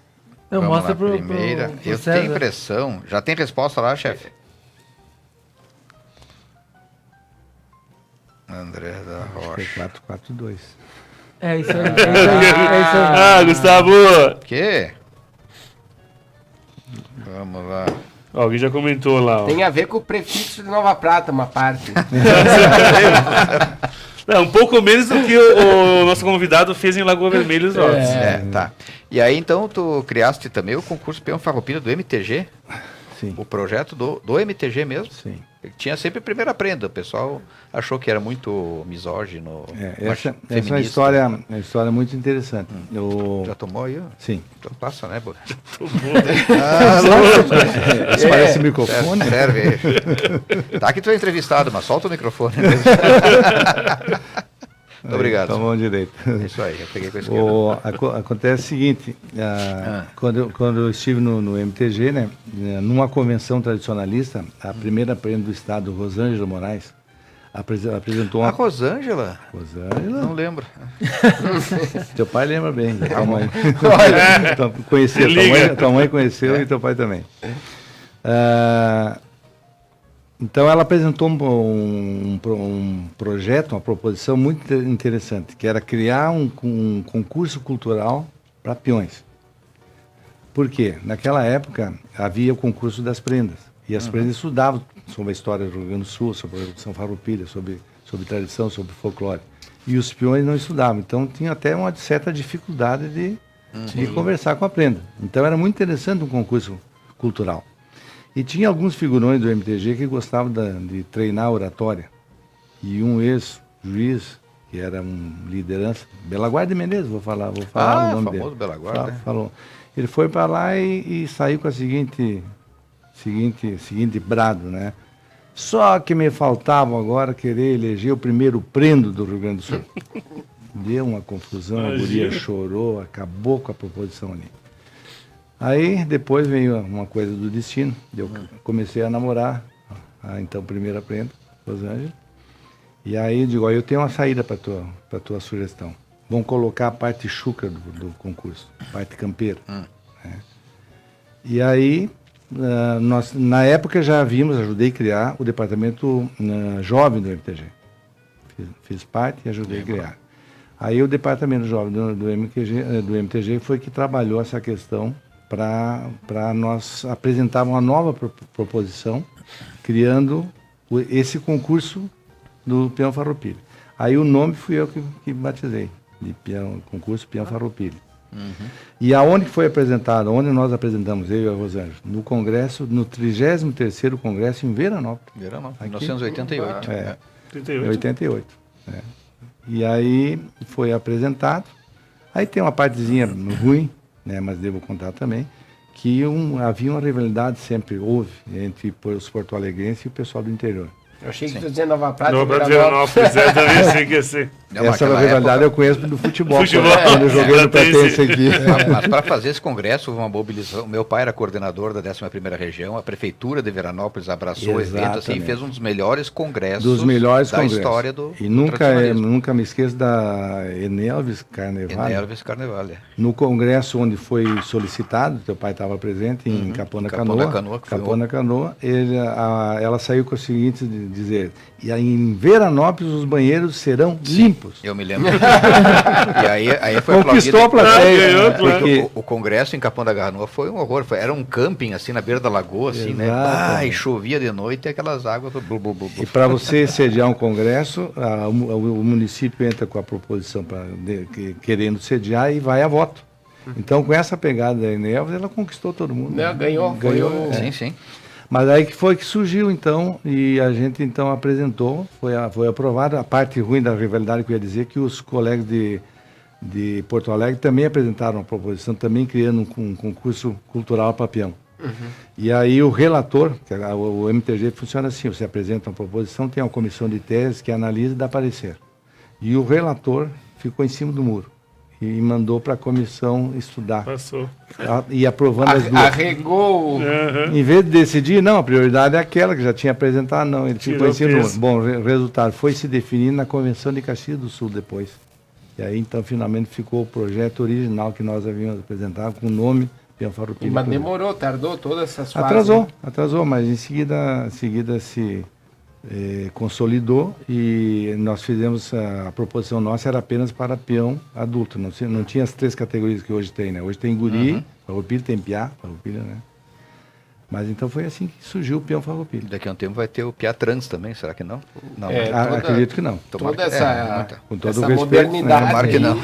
Não, Vamos mostra lá, pro primeira. Eu César. tenho impressão. Já tem resposta lá, chefe? André da Rocha. 4-4-2. É isso aí, é isso aí, é isso aí. Ah, Gustavo! Que? Vamos lá. Ó, alguém já comentou lá, ó. Tem a ver com o prefixo de Nova Prata, uma parte. Não, um pouco menos do que o nosso convidado fez em Lagoa Vermelha os votos. Tá. E aí, então, tu criaste também o concurso Peão Farroupilha do MTG? Sim. O projeto do MTG mesmo? Sim. Tinha sempre primeira prenda. O pessoal achou que era muito misógino. Essa é feminista. uma história muito interessante. Já tomou aí? Ó? Sim. Então passa, né, Boa? Isso parece microfone. Serve aí. Tá que tu é entrevistado, mas solta o microfone. Muito obrigado. Com a mão direita. É isso aí, eu peguei com a esquerda. Acontece o seguinte, quando eu estive no MTG, né, numa convenção tradicionalista, a primeira prenda do estado, Rosângela Moraes, apresentou uma... A Rosângela? Rosângela? Não lembro. Teu pai lembra bem, da tua mãe. Olha, Conheceu, tua mãe conheceu e teu pai também. Então ela apresentou um projeto, uma proposição muito interessante, que era criar um concurso cultural para peões. Por quê? Naquela época havia o concurso das prendas, e as prendas estudavam sobre a história do Rio Grande do Sul, sobre a Revolução Farroupilha, sobre tradição, sobre folclore. E os peões não estudavam, então tinha até uma certa dificuldade de conversar com a prenda. Então era muito interessante um concurso cultural. E tinha alguns figurões do MTG que gostavam de treinar a oratória. E um ex-juiz, que era um liderança, Belaguarda Menezes, vou falar o nome dele. Famoso Belaguarda. Falou. Ele foi para lá e saiu com a seguinte brado, né? Só que me faltava agora querer eleger o primeiro prendo do Rio Grande do Sul. Deu uma confusão, a guria chorou, acabou com a proposição ali. Aí depois veio uma coisa do destino, eu comecei a namorar a então primeira prenda, Rosângela. E aí digo, eu tenho uma saída para tua sugestão. Vamos colocar a parte chucra do concurso, a parte campeira. Né? E aí, nós na época já ajudei a criar o departamento jovem do MTG. Fiz parte e ajudei a criar. Aí o departamento jovem do MTG foi que trabalhou essa questão para nós apresentar uma nova proposição, criando esse concurso do Peão Farroupilha. Aí o nome fui eu que batizei, de concurso Peão Farroupilha. E aonde foi apresentado, onde nós apresentamos, eu e a Rosângela? No congresso, no 33º congresso em Veranópolis. Veranópolis, 1988. Em 88. E aí foi apresentado. Aí tem uma partezinha ruim, né, mas devo contar também, que havia uma rivalidade, sempre houve, entre os porto-alegrenses e o pessoal do interior. Eu achei que tu dizia Nova Prata. Nova Prata e Veranópolis, também sei que ia ser. Essa rivalidade eu conheço do futebol. Quando eu joguei no Platense aqui. Mas para fazer esse congresso, houve uma mobilização. Meu pai era coordenador da 11ª região, a prefeitura de Veranópolis abraçou o evento assim, e fez um dos melhores congressos da história do E nunca me esqueço da Enelvis Carnevale. Enelvis Carnevale. No congresso onde foi solicitado, teu pai estava presente, em Capão da Canoa, ela saiu com o seguinte dizer, e aí em Veranópolis os banheiros serão limpos. Eu me lembro. E aí foi conquistou a plateia. Porque o congresso em Capão da Canoa foi um horror. Era um camping assim na beira da lagoa, assim, né? E chovia de noite e aquelas águas. E para você sediar um congresso, o município entra com a proposição querendo sediar e vai a voto. Então, com essa pegada da Enelvis, ela conquistou todo mundo. Ganhou. Sim. Mas aí que foi que surgiu, então, e a gente, então, apresentou, foi aprovado. A parte ruim da rivalidade que eu ia dizer que os colegas de Porto Alegre também apresentaram uma proposição, também criando um concurso cultural para peão. E aí o relator, o MTG funciona assim, você apresenta uma proposição, tem uma comissão de teses que analisa e dá parecer. E o relator ficou em cima do muro e mandou para a comissão estudar. Passou. E aprovando as duas. Arregou. Em vez de decidir, não, a prioridade é aquela que já tinha apresentado, não, ele ficou em cima do muro. Bom, o resultado foi se definir na Convenção de Caxias do Sul depois. E aí, então, finalmente ficou o projeto original que nós havíamos apresentado, com o nome Peão Farroupilha. Mas demorou, tardou todas essas fases. Atrasou, mas em seguida se consolidou e nós fizemos, a proposição nossa era apenas para peão adulto, não tinha as 3 categorias que hoje tem, né? Hoje tem guri, Farroupilha, tem piá, Farroupilha, né? Mas então foi assim que surgiu o Peão Farroupilha. Daqui a um tempo vai ter o piá trans também, será que não? Não. Acredito que não. Toda essa, com todo essa o respeito, modernidade. Tomara que não.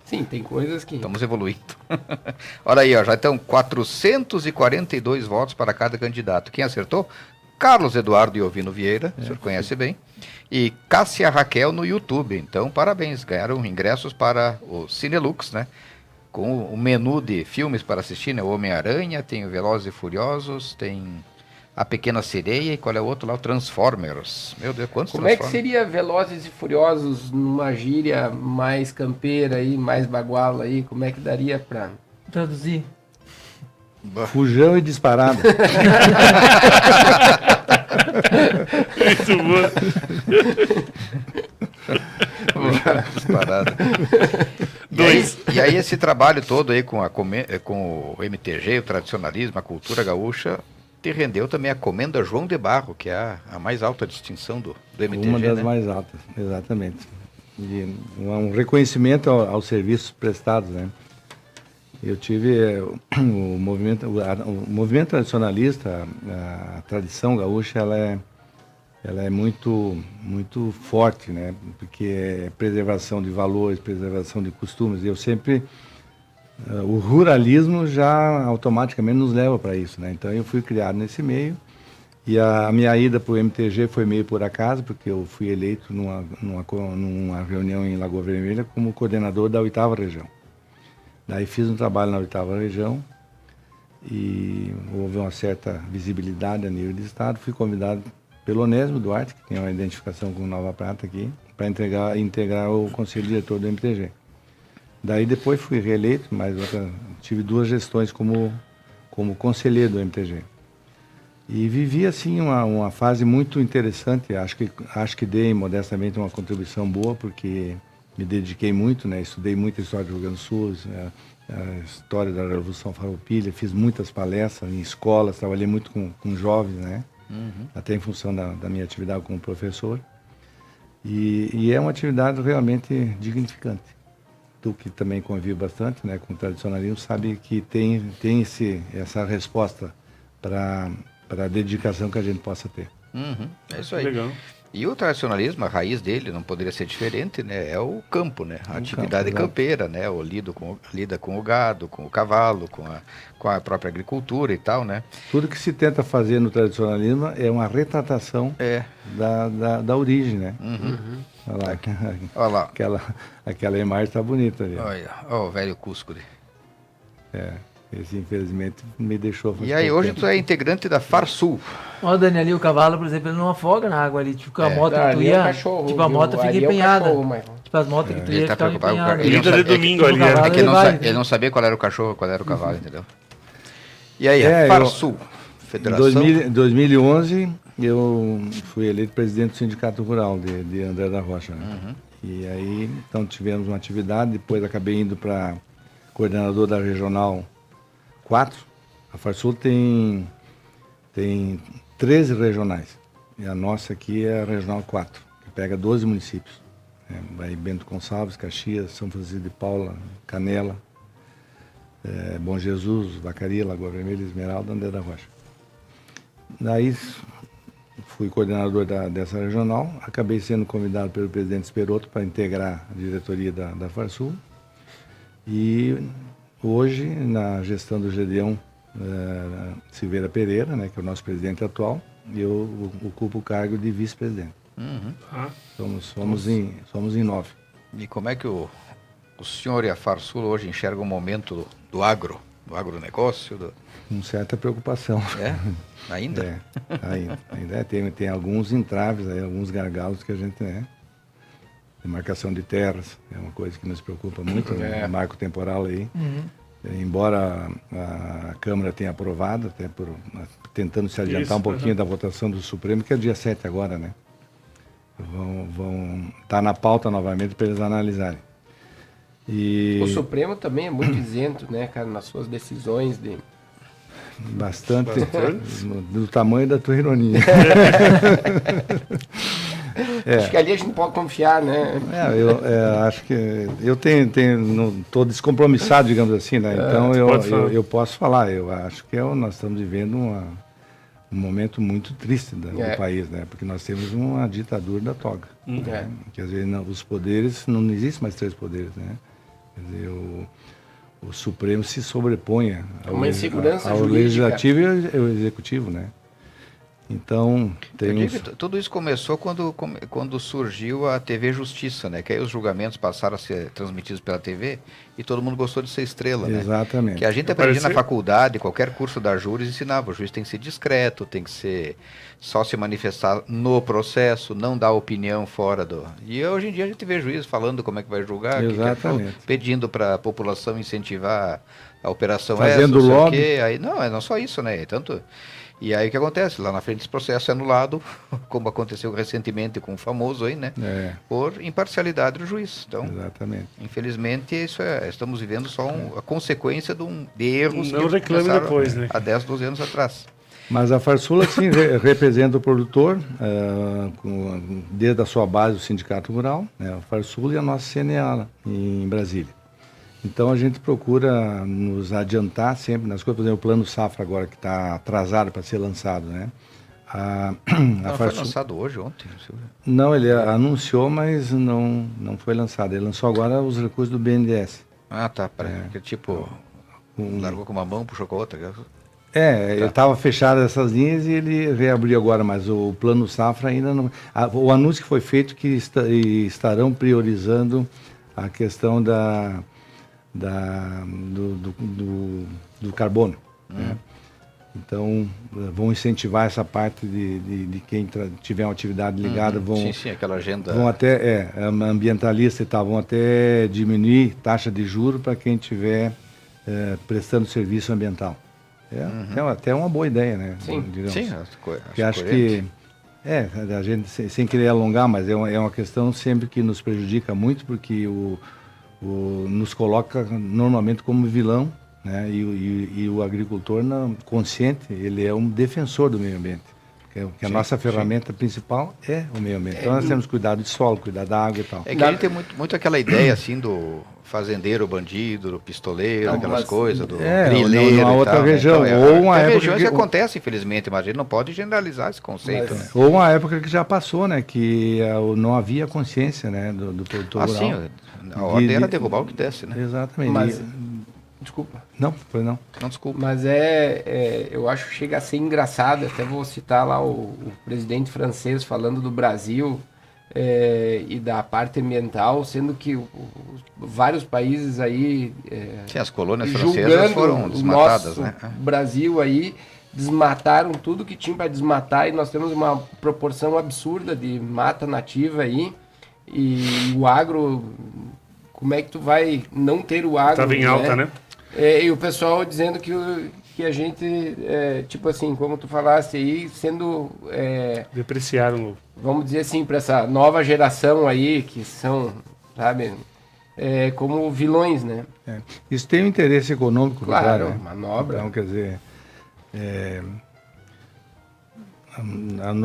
Sim, tem coisas que... Estamos evoluindo. Olha aí, já estão 442 votos para cada candidato. Quem acertou? Carlos Eduardo Iovino Vieira, o senhor conhece bem, e Cássia Raquel no YouTube. Então, parabéns, ganharam ingressos para o Cinelux, né? Com o menu de filmes para assistir, né? O Homem-Aranha, tem o Velozes e Furiosos, tem A Pequena Sereia e qual é o outro lá? O Transformers. Meu Deus, quantos Como é que Transformers? seria Velozes e Furiosos numa gíria mais campeira aí, mais baguala aí? Como é que daria pra... Traduzir. Fujão e disparada. Muito bom. Disparado. Dois. E aí esse trabalho todo aí com o MTG, o tradicionalismo, a cultura gaúcha, te rendeu também a Comenda João de Barro, que é a mais alta distinção do MTG, Uma das né? mais altas, exatamente. E um reconhecimento aos serviços prestados, né? Eu tive o movimento tradicionalista, a tradição gaúcha, ela é muito forte, né? Porque é preservação de valores, preservação de costumes. E eu sempre... o ruralismo já automaticamente nos leva para isso, né? Então eu fui criado nesse meio. E a minha ida para o MTG foi meio por acaso, porque eu fui eleito numa reunião em Lagoa Vermelha como coordenador da 8ª região. Daí fiz um trabalho na 8ª região e houve uma certa visibilidade a nível de estado. Fui convidado pelo Onésimo Duarte, que tem uma identificação com Nova Prata aqui, para integrar o conselho diretor do MTG. Daí depois fui reeleito, mas tive 2 gestões como conselheiro do MTG. E vivi assim uma fase muito interessante. Acho que dei modestamente uma contribuição boa, porque me dediquei muito, né? Estudei muita história do Rio Grande do Sul, a história da Revolução Farroupilha, fiz muitas palestras em escolas, trabalhei muito com jovens, né? Até em função da minha atividade como professor. E é uma atividade realmente dignificante. Tu que também convive bastante, né, com o tradicionalismo, sabe que tem essa resposta para a dedicação que a gente possa ter. É isso aí. Legal. E o tradicionalismo, a raiz dele não poderia ser diferente, né? É o campo, né? A atividade campo, campeira, né? Lida com o gado, com o cavalo, com a própria agricultura e tal, né? Tudo que se tenta fazer no tradicionalismo é uma retratação da origem, né? Olha lá. Aquela imagem está bonita ali. Olha, ó, o velho Cusco. Esse infelizmente me deixou... E aí hoje tu é integrante da Farsul. Ó, Dani, ali o cavalo, por exemplo, ele não afoga na água ali. Tipo, a moto que tu Ali é o ia... cachorro, tipo, a viu? moto fica Ali é o empenhada. cachorro, Michael. Tipo, as motos que tu Ele ia tá ficar preocupado com o empenhada. ele não Lida de sabe- domingo ali, cavalo, né? É que ele ele não sabia qual era o cachorro, qual era o cavalo, entendeu? E aí, a eu- Farsul, Em Federação... 2011, eu fui eleito presidente do Sindicato Rural de André da Rocha. Né? E aí, então, tivemos uma atividade, depois acabei indo para coordenador da Regional 4. A Farsul tem 13 regionais. E a nossa aqui é a Regional 4, que pega 12 municípios. Vai Bento Gonçalves, Caxias, São Francisco de Paula, Canela, Bom Jesus, Vacaria, Lagoa Vermelha, Esmeralda, André da Rocha. Daí fui coordenador dessa regional, acabei sendo convidado pelo presidente Esperotto para integrar a diretoria da Farsul. E hoje, na gestão do Gedeão Silveira Pereira, né, que é o nosso presidente atual, eu ocupo o cargo de vice-presidente. Somos em 9. E como é que o senhor e a Farsul hoje enxergam o momento do agronegócio? Com certa preocupação. Ainda? Ainda tem alguns entraves, aí, alguns gargalos que a gente, né? Demarcação de terras é uma coisa que nos preocupa muito, né? Marco temporal aí. Embora a Câmara tenha aprovado, até tentando se adiantar um pouquinho da votação do Supremo, que é dia 7 agora, né? Vão estar na pauta novamente para eles analisarem. O Supremo também é muito isento, né, cara, nas suas decisões de... Bastante. Do tamanho da tua ironia. Acho que ali a gente pode confiar, né? Acho que eu estou descompromissado, digamos assim, né? Então eu posso falar. Eu acho que nós estamos vivendo um momento muito triste do país, né? Porque nós temos uma ditadura da toga. Né? Que às vezes os poderes, não existe mais 3 poderes, né? Quer dizer, o Supremo se sobrepõe ao insegurança ao jurídica. Legislativo e ao Executivo, né? Então, Eu digo que tudo isso começou quando surgiu a TV Justiça, né? Que aí os julgamentos passaram a ser transmitidos pela TV e todo mundo gostou de ser estrela, né? Exatamente. Que a gente aprendia na faculdade, qualquer curso da Júris ensinava, o juiz tem que ser discreto, tem que ser só se manifestar no processo, não dar opinião fora do... E hoje em dia a gente vê juiz falando como é que vai julgar, Exatamente. pedindo para a população incentivar a operação fazendo essa, não sei o lobby. quê. Aí, não, é não só isso, né? Tanto... E aí o que acontece? Lá na frente esse processo é anulado, como aconteceu recentemente com o famoso aí, né? Por imparcialidade do juiz. Então, exatamente. Infelizmente, estamos vivendo só a consequência de erros Não reclame depois, né? há 10, 12 anos atrás. Mas a Farsula, sim, representa o produtor, desde a sua base, o Sindicato Rural, né? A Farsula e a nossa CNA em Brasília. Então a gente procura nos adiantar sempre nas coisas, por exemplo, o Plano Safra agora que está atrasado para ser lançado, né? Foi lançado hoje, ontem? Não, ele anunciou, mas não foi lançado. Ele lançou agora os recursos do BNDES. Ah, tá. Largou com uma mão, puxou com a outra. Ele estava fechado essas linhas e ele reabriu agora, mas o Plano Safra ainda não... O anúncio que foi feito que estarão priorizando a questão do carbono. Né? Então, vão incentivar essa parte de quem tiver uma atividade ligada. Sim, aquela agenda... Vão até, ambientalista e tal, vão até diminuir taxa de juros para quem estiver prestando serviço ambiental. É até uma boa ideia, né? Sim, acho que a gente, sem querer alongar, mas é uma questão sempre que nos prejudica muito, porque nos coloca normalmente como vilão, né? E o agricultor consciente, ele é um defensor do meio ambiente. Porque a nossa ferramenta principal é o meio ambiente. Então nós temos cuidado de solo, cuidar da água e tal. É que a gente tem muito aquela ideia assim do fazendeiro, bandido, do pistoleiro, aquelas coisas, do grileiro numa outra tal, região. Né? Ou uma época regiões que acontece, infelizmente, mas a gente não pode generalizar esse conceito. Né? Ou uma época que já passou, né? Que não havia consciência, né, do produtor rural. Sim, a ordem era derrubar o que desce, né? Exatamente. Mas, desculpa. Não, foi não. Não, desculpa. Mas eu acho que chega a ser engraçado, até vou citar lá o presidente francês falando do Brasil e da parte ambiental, sendo que vários países aí sim, as colônias francesas foram desmatadas, né? Brasil aí desmataram tudo que tinha para desmatar e nós temos uma proporção absurda de mata nativa aí e o agro, como é que tu vai não ter o agro? Estava em alta, né? E o pessoal dizendo que a gente, tipo assim, como tu falaste aí, sendo... depreciaram. Vamos dizer assim, para essa nova geração aí, que são, sabe, como vilões, né? Isso tem um interesse econômico. Claro, né? manobra. Então, quer dizer,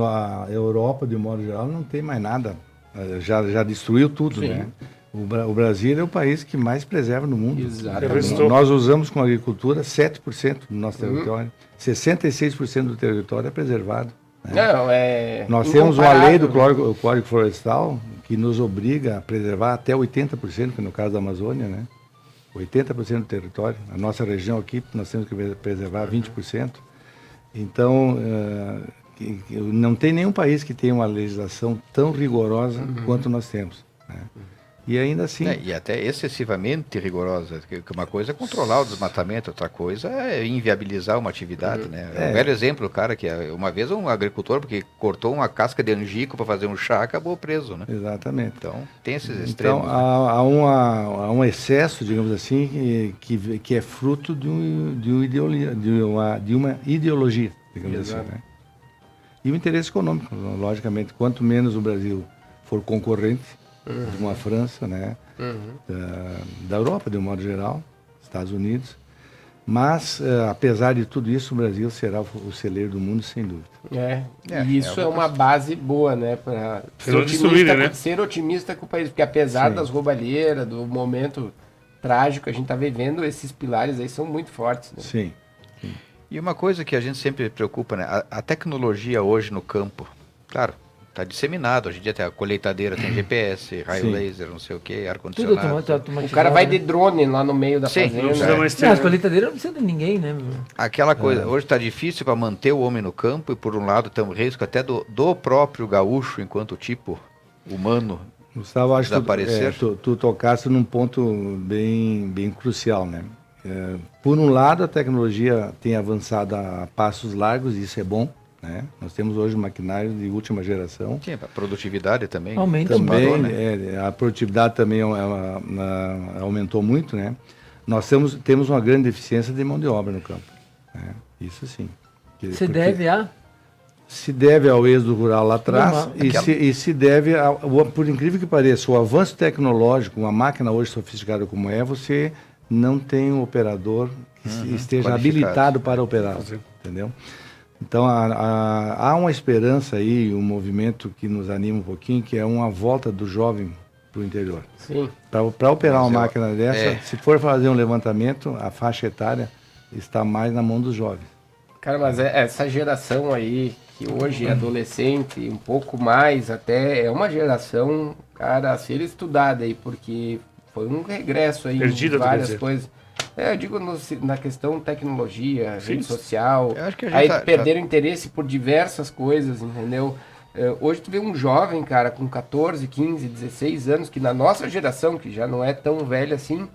a Europa, de um modo geral, não tem mais nada. Já destruiu tudo, sim, né? O Brasil é o país que mais preserva no mundo. Exatamente. Nós usamos com a agricultura 7% do nosso território. 66% do território é preservado. Né? Não, nós temos uma lei do Código Florestal que nos obriga a preservar até 80%, que no caso da Amazônia, né? 80% do território. A nossa região aqui, nós temos que preservar 20%. Então, não tem nenhum país que tenha uma legislação tão rigorosa quanto nós temos. Né? E ainda assim... e até excessivamente rigorosa, que uma coisa é controlar o desmatamento, outra coisa é inviabilizar uma atividade, né? Um velho exemplo, cara, que uma vez um agricultor, porque cortou uma casca de angico para fazer um chá, acabou preso, né? Exatamente. Então, tem esses extremos. Então, há um excesso, digamos assim, que é fruto de uma ideologia, digamos assim, né? E o interesse econômico, logicamente, quanto menos o Brasil for concorrente, de uma França, né? Da Europa, de um modo geral, Estados Unidos. Mas, apesar de tudo isso, o Brasil será o celeiro do mundo, sem dúvida. E isso é uma base boa, né? Para ser otimista com o país. Porque apesar das roubalheiras, do momento trágico que a gente está vivendo, esses pilares aí são muito fortes. Né? Sim. E uma coisa que a gente sempre preocupa, né? A tecnologia hoje no campo, claro, tá disseminado. Hoje em dia tem a colheitadeira, tem GPS, raio Sim. laser, não sei o que, Tudo ar-condicionado. automatizado. O cara vai de né? drone lá no meio da Sim, fazenda. Não precisa mais ter. Não, as colheitadeiras não precisa de ninguém, né? Meu? Aquela coisa, hoje está difícil para manter o homem no campo e por um lado tem um risco até do próprio gaúcho enquanto tipo humano. Gustavo, acho que Desaparecer. tu tocaste num ponto bem crucial, né? Por um lado, a tecnologia tem avançado a passos largos, e isso é bom, né? Nós temos hoje maquinário de última geração. Sim, a produtividade também. Aumenta Também, disparou, né? a produtividade também aumentou muito, né? Nós temos uma grande deficiência de mão de obra no campo, né? Isso sim. Você deve a... Se deve ao êxodo rural lá atrás Normal. e se deve, por incrível que pareça, o avanço tecnológico, uma máquina hoje sofisticada como é, você não tem um operador que esteja qualificado. habilitado para operar, entendeu? Então há uma esperança aí, um movimento que nos anima um pouquinho, que é uma volta do jovem para o interior. Sim. Para operar Mas uma máquina dessa, se for fazer um levantamento, a faixa etária está mais na mão dos jovens. Cara, mas essa geração aí, que hoje é adolescente, um pouco mais até, é uma geração, cara, a ser estudada aí, porque foi um regresso aí Perdida, em várias quer dizer. coisas. Eu digo na questão tecnologia, Sim. rede social, Eu acho que a gente aí perderam interesse por diversas coisas, entendeu? Hoje tu vê um jovem, cara, com 14, 15, 16 anos, que na nossa geração, que já não é tão velha assim,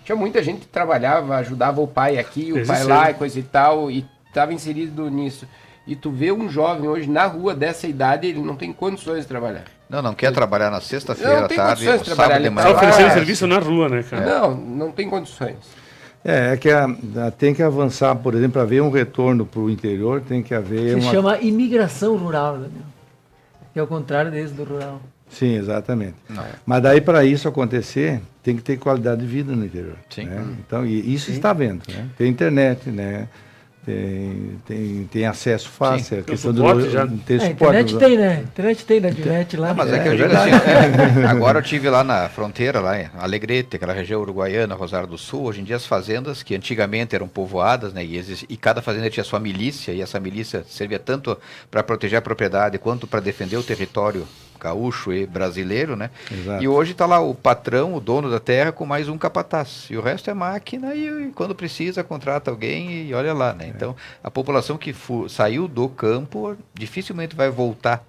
tinha muita gente que trabalhava, ajudava o pai aqui, o pai lá, e coisa e tal, e estava inserido nisso. E tu vê um jovem hoje na rua dessa idade, ele não tem condições de trabalhar. Não quer trabalhar na sexta-feira Não à tem tarde, condições de trabalhar, sábado de ele manhã. Tá oferecendo Ah, serviço na rua, né, cara? Não tem condições. É que tem que avançar, por exemplo, para haver um retorno para o interior, tem que haver Se chama imigração rural, né? Que é o contrário desse do rural. Sim, exatamente. Mas daí para isso acontecer, tem que ter qualidade de vida no interior. Sim. Né? Então, e isso está vendo, né? Tem internet, né? Tem acesso fácil, Sim, a questão suporte já. tem suporte. Internet tem, né? Internet tem na internet lá. Mas é que eu digo verdade. assim, agora eu tive lá na fronteira, lá em Alegrete, aquela região uruguaiana, Rosário do Sul, hoje em dia as fazendas, que antigamente eram povoadas, né, e cada fazenda tinha sua milícia, e essa milícia servia tanto para proteger a propriedade, quanto para defender o território gaúcho e brasileiro, né? Exato. E hoje está lá o patrão, o dono da terra, com mais um capataz. E o resto é máquina e quando precisa contrata alguém e olha lá, né? Então, a população que saiu do campo dificilmente vai voltar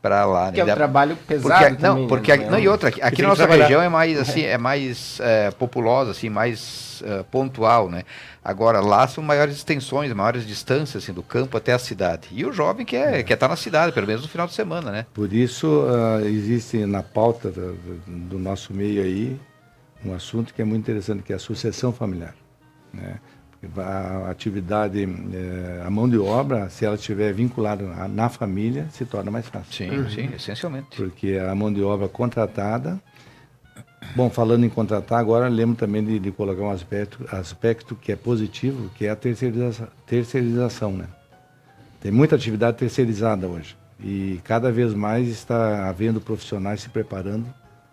para lá, Que é né? um trabalho pesado Porque, também, não, porque né? não, e outra, aqui tem na nossa que trabalhar. região é mais assim, populosa, assim, mais pontual, né? Agora lá são maiores extensões, maiores distâncias assim, do campo até a cidade. E o jovem quer estar na cidade, pelo menos no final de semana, né? Por isso existe na pauta do nosso meio aí um assunto que é muito interessante, que é a sucessão familiar, né? A atividade, a mão de obra, se ela estiver vinculada na família, se torna mais fácil. Sim, sim, essencialmente. Porque a mão de obra contratada. Bom, falando em contratar, agora lembro também de colocar um aspecto que é positivo, que é a terceirização, né? Tem muita atividade terceirizada hoje. E cada vez mais está havendo profissionais se preparando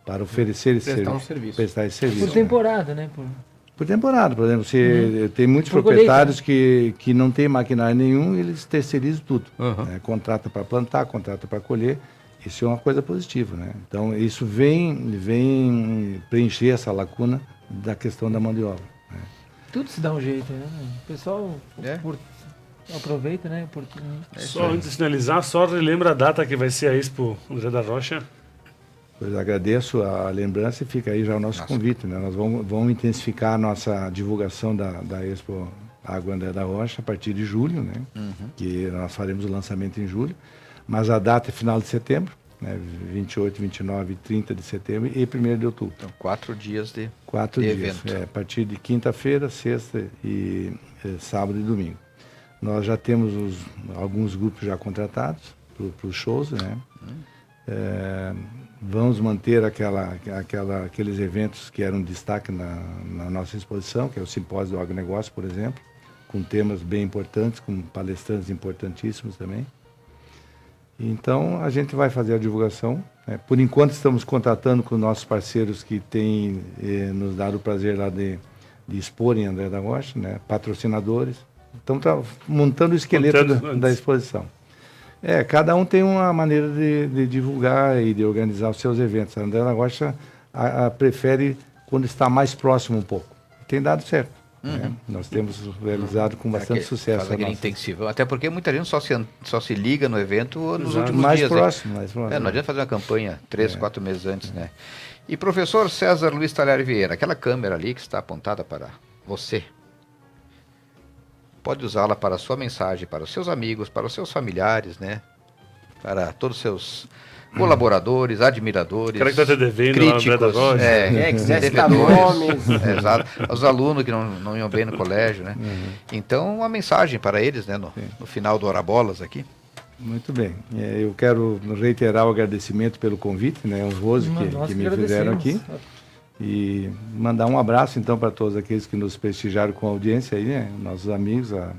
para oferecer esse serviço. prestar esse serviço. Por temporada, né? Por temporada, por exemplo, tem muitos Por proprietários que não tem maquinário nenhum, eles terceirizam tudo. Né? Contrata para plantar, contrata para colher. Isso é uma coisa positiva, né? Então, isso vem preencher essa lacuna da questão da mão de obra. Né? Tudo se dá um jeito, né? O pessoal aproveita, né? Só antes de finalizar, só relembra a data que vai ser a Expo José da Rocha. Pois agradeço a lembrança e fica aí já o nosso convite, né? Nós vamos intensificar a nossa divulgação da Expo Água André da Rocha a partir de julho, né? Que nós faremos o lançamento em julho. Mas a data é final de setembro, né? 28, 29 e 30 de setembro e 1º de outubro. Então, 4 dias de 4 dias, evento. a partir de quinta-feira, sexta e sábado e domingo. Nós já temos alguns grupos já contratados para os shows, né? Vamos manter aqueles eventos que eram destaque na nossa exposição, que é o Simpósio do Agronegócio, por exemplo, com temas bem importantes, com palestrantes importantíssimos também. Então, a gente vai fazer a divulgação. Né? Por enquanto, estamos contatando com nossos parceiros que têm nos dado o prazer lá de expor em André da Rocha, né? Patrocinadores. Estamos montando o esqueleto da exposição. Cada um tem uma maneira de divulgar e de organizar os seus eventos. A Andréa Rocha prefere quando está mais próximo um pouco. Tem dado certo. Né? Nós temos realizado com bastante sucesso. Faz aquele intensivo. Até porque muita gente só se liga no evento nos últimos mais dias. Próximo. Não adianta fazer uma campanha 3, 4 meses antes, né? E professor César Luiz Talhari Vieira, aquela câmera ali que está apontada para você, pode usá-la para a sua mensagem, para os seus amigos, para os seus familiares, né? Para todos os seus colaboradores, admiradores, cara que está te devendo críticos, quiser citar nomes. Exato. Os alunos que não iam bem no colégio, né? Então, uma mensagem para eles, né? No final do Hora Bolas aqui. Muito bem. Eu quero reiterar o agradecimento pelo convite, né? Honroso que me fizeram aqui. E mandar um abraço, então, para todos aqueles que nos prestigiaram com a audiência aí, né? Nossos amigos, a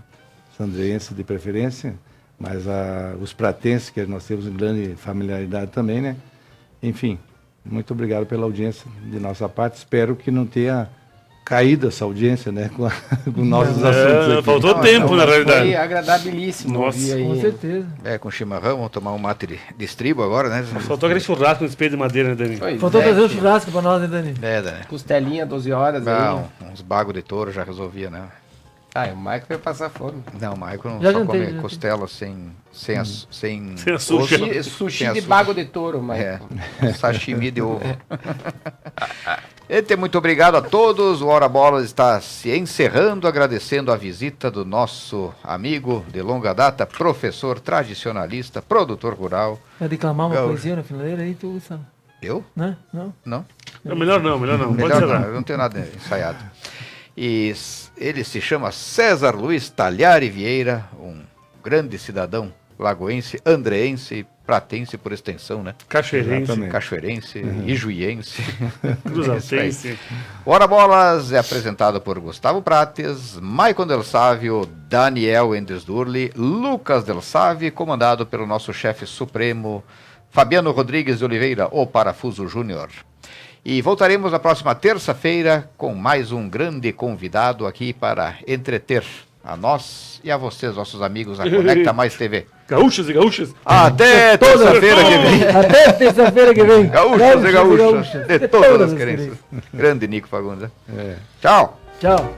sandriense de preferência, mas os pratenses, que nós temos grande familiaridade também, né? Enfim, muito obrigado pela audiência de nossa parte. Espero que não tenha caído essa audiência, né? Com nossos assuntos aqui. Faltou tempo, na realidade. Foi agradabilíssimo. Nossa, com certeza. Com chimarrão, vamos tomar um mate de estribo agora, né? Faltou aquele churrasco no espelho de madeira, né, Dani? Faltou trazer um churrasco para nós, né, Dani? Dani. Costelinha, 12 horas aí. Uns bagos de touro já resolvia, né? O Maicon vai passar fome. Não, o Maicon só come costela sem sushi. Sushi de bago de touro, Maicon. Sashimi de ovo. Muito obrigado a todos. O Hora Bolas está se encerrando, agradecendo a visita do nosso amigo de longa data, professor tradicionalista, produtor rural. Vai declamar uma poesia na finaleira aí, tu, Sam? Eu? Não? Não? Melhor não. Pode ser não. Eu não tenho nada ensaiado. E ele se chama César Luiz Talhari Vieira, um grande cidadão lagoense, andreense, pratense por extensão, né? Cachoeirense, ijuiense. Cruzaltense. Hora Bolas é apresentado por Gustavo Prates, Maicon Del Sávio, Daniel Endesdurli, Lucas Del Sávio, comandado pelo nosso chefe supremo, Fabiano Rodrigues de Oliveira, o Parafuso Júnior. E voltaremos na próxima terça-feira com mais um grande convidado aqui para entreter a nós e a vocês, nossos amigos da Conecta Mais TV. Gaúchos e gaúchas. Até terça-feira que vem. Até terça-feira que vem. Gaúchos e gaúchas. De todas as crenças. Grande Nico Fagundes. Tchau. Tchau.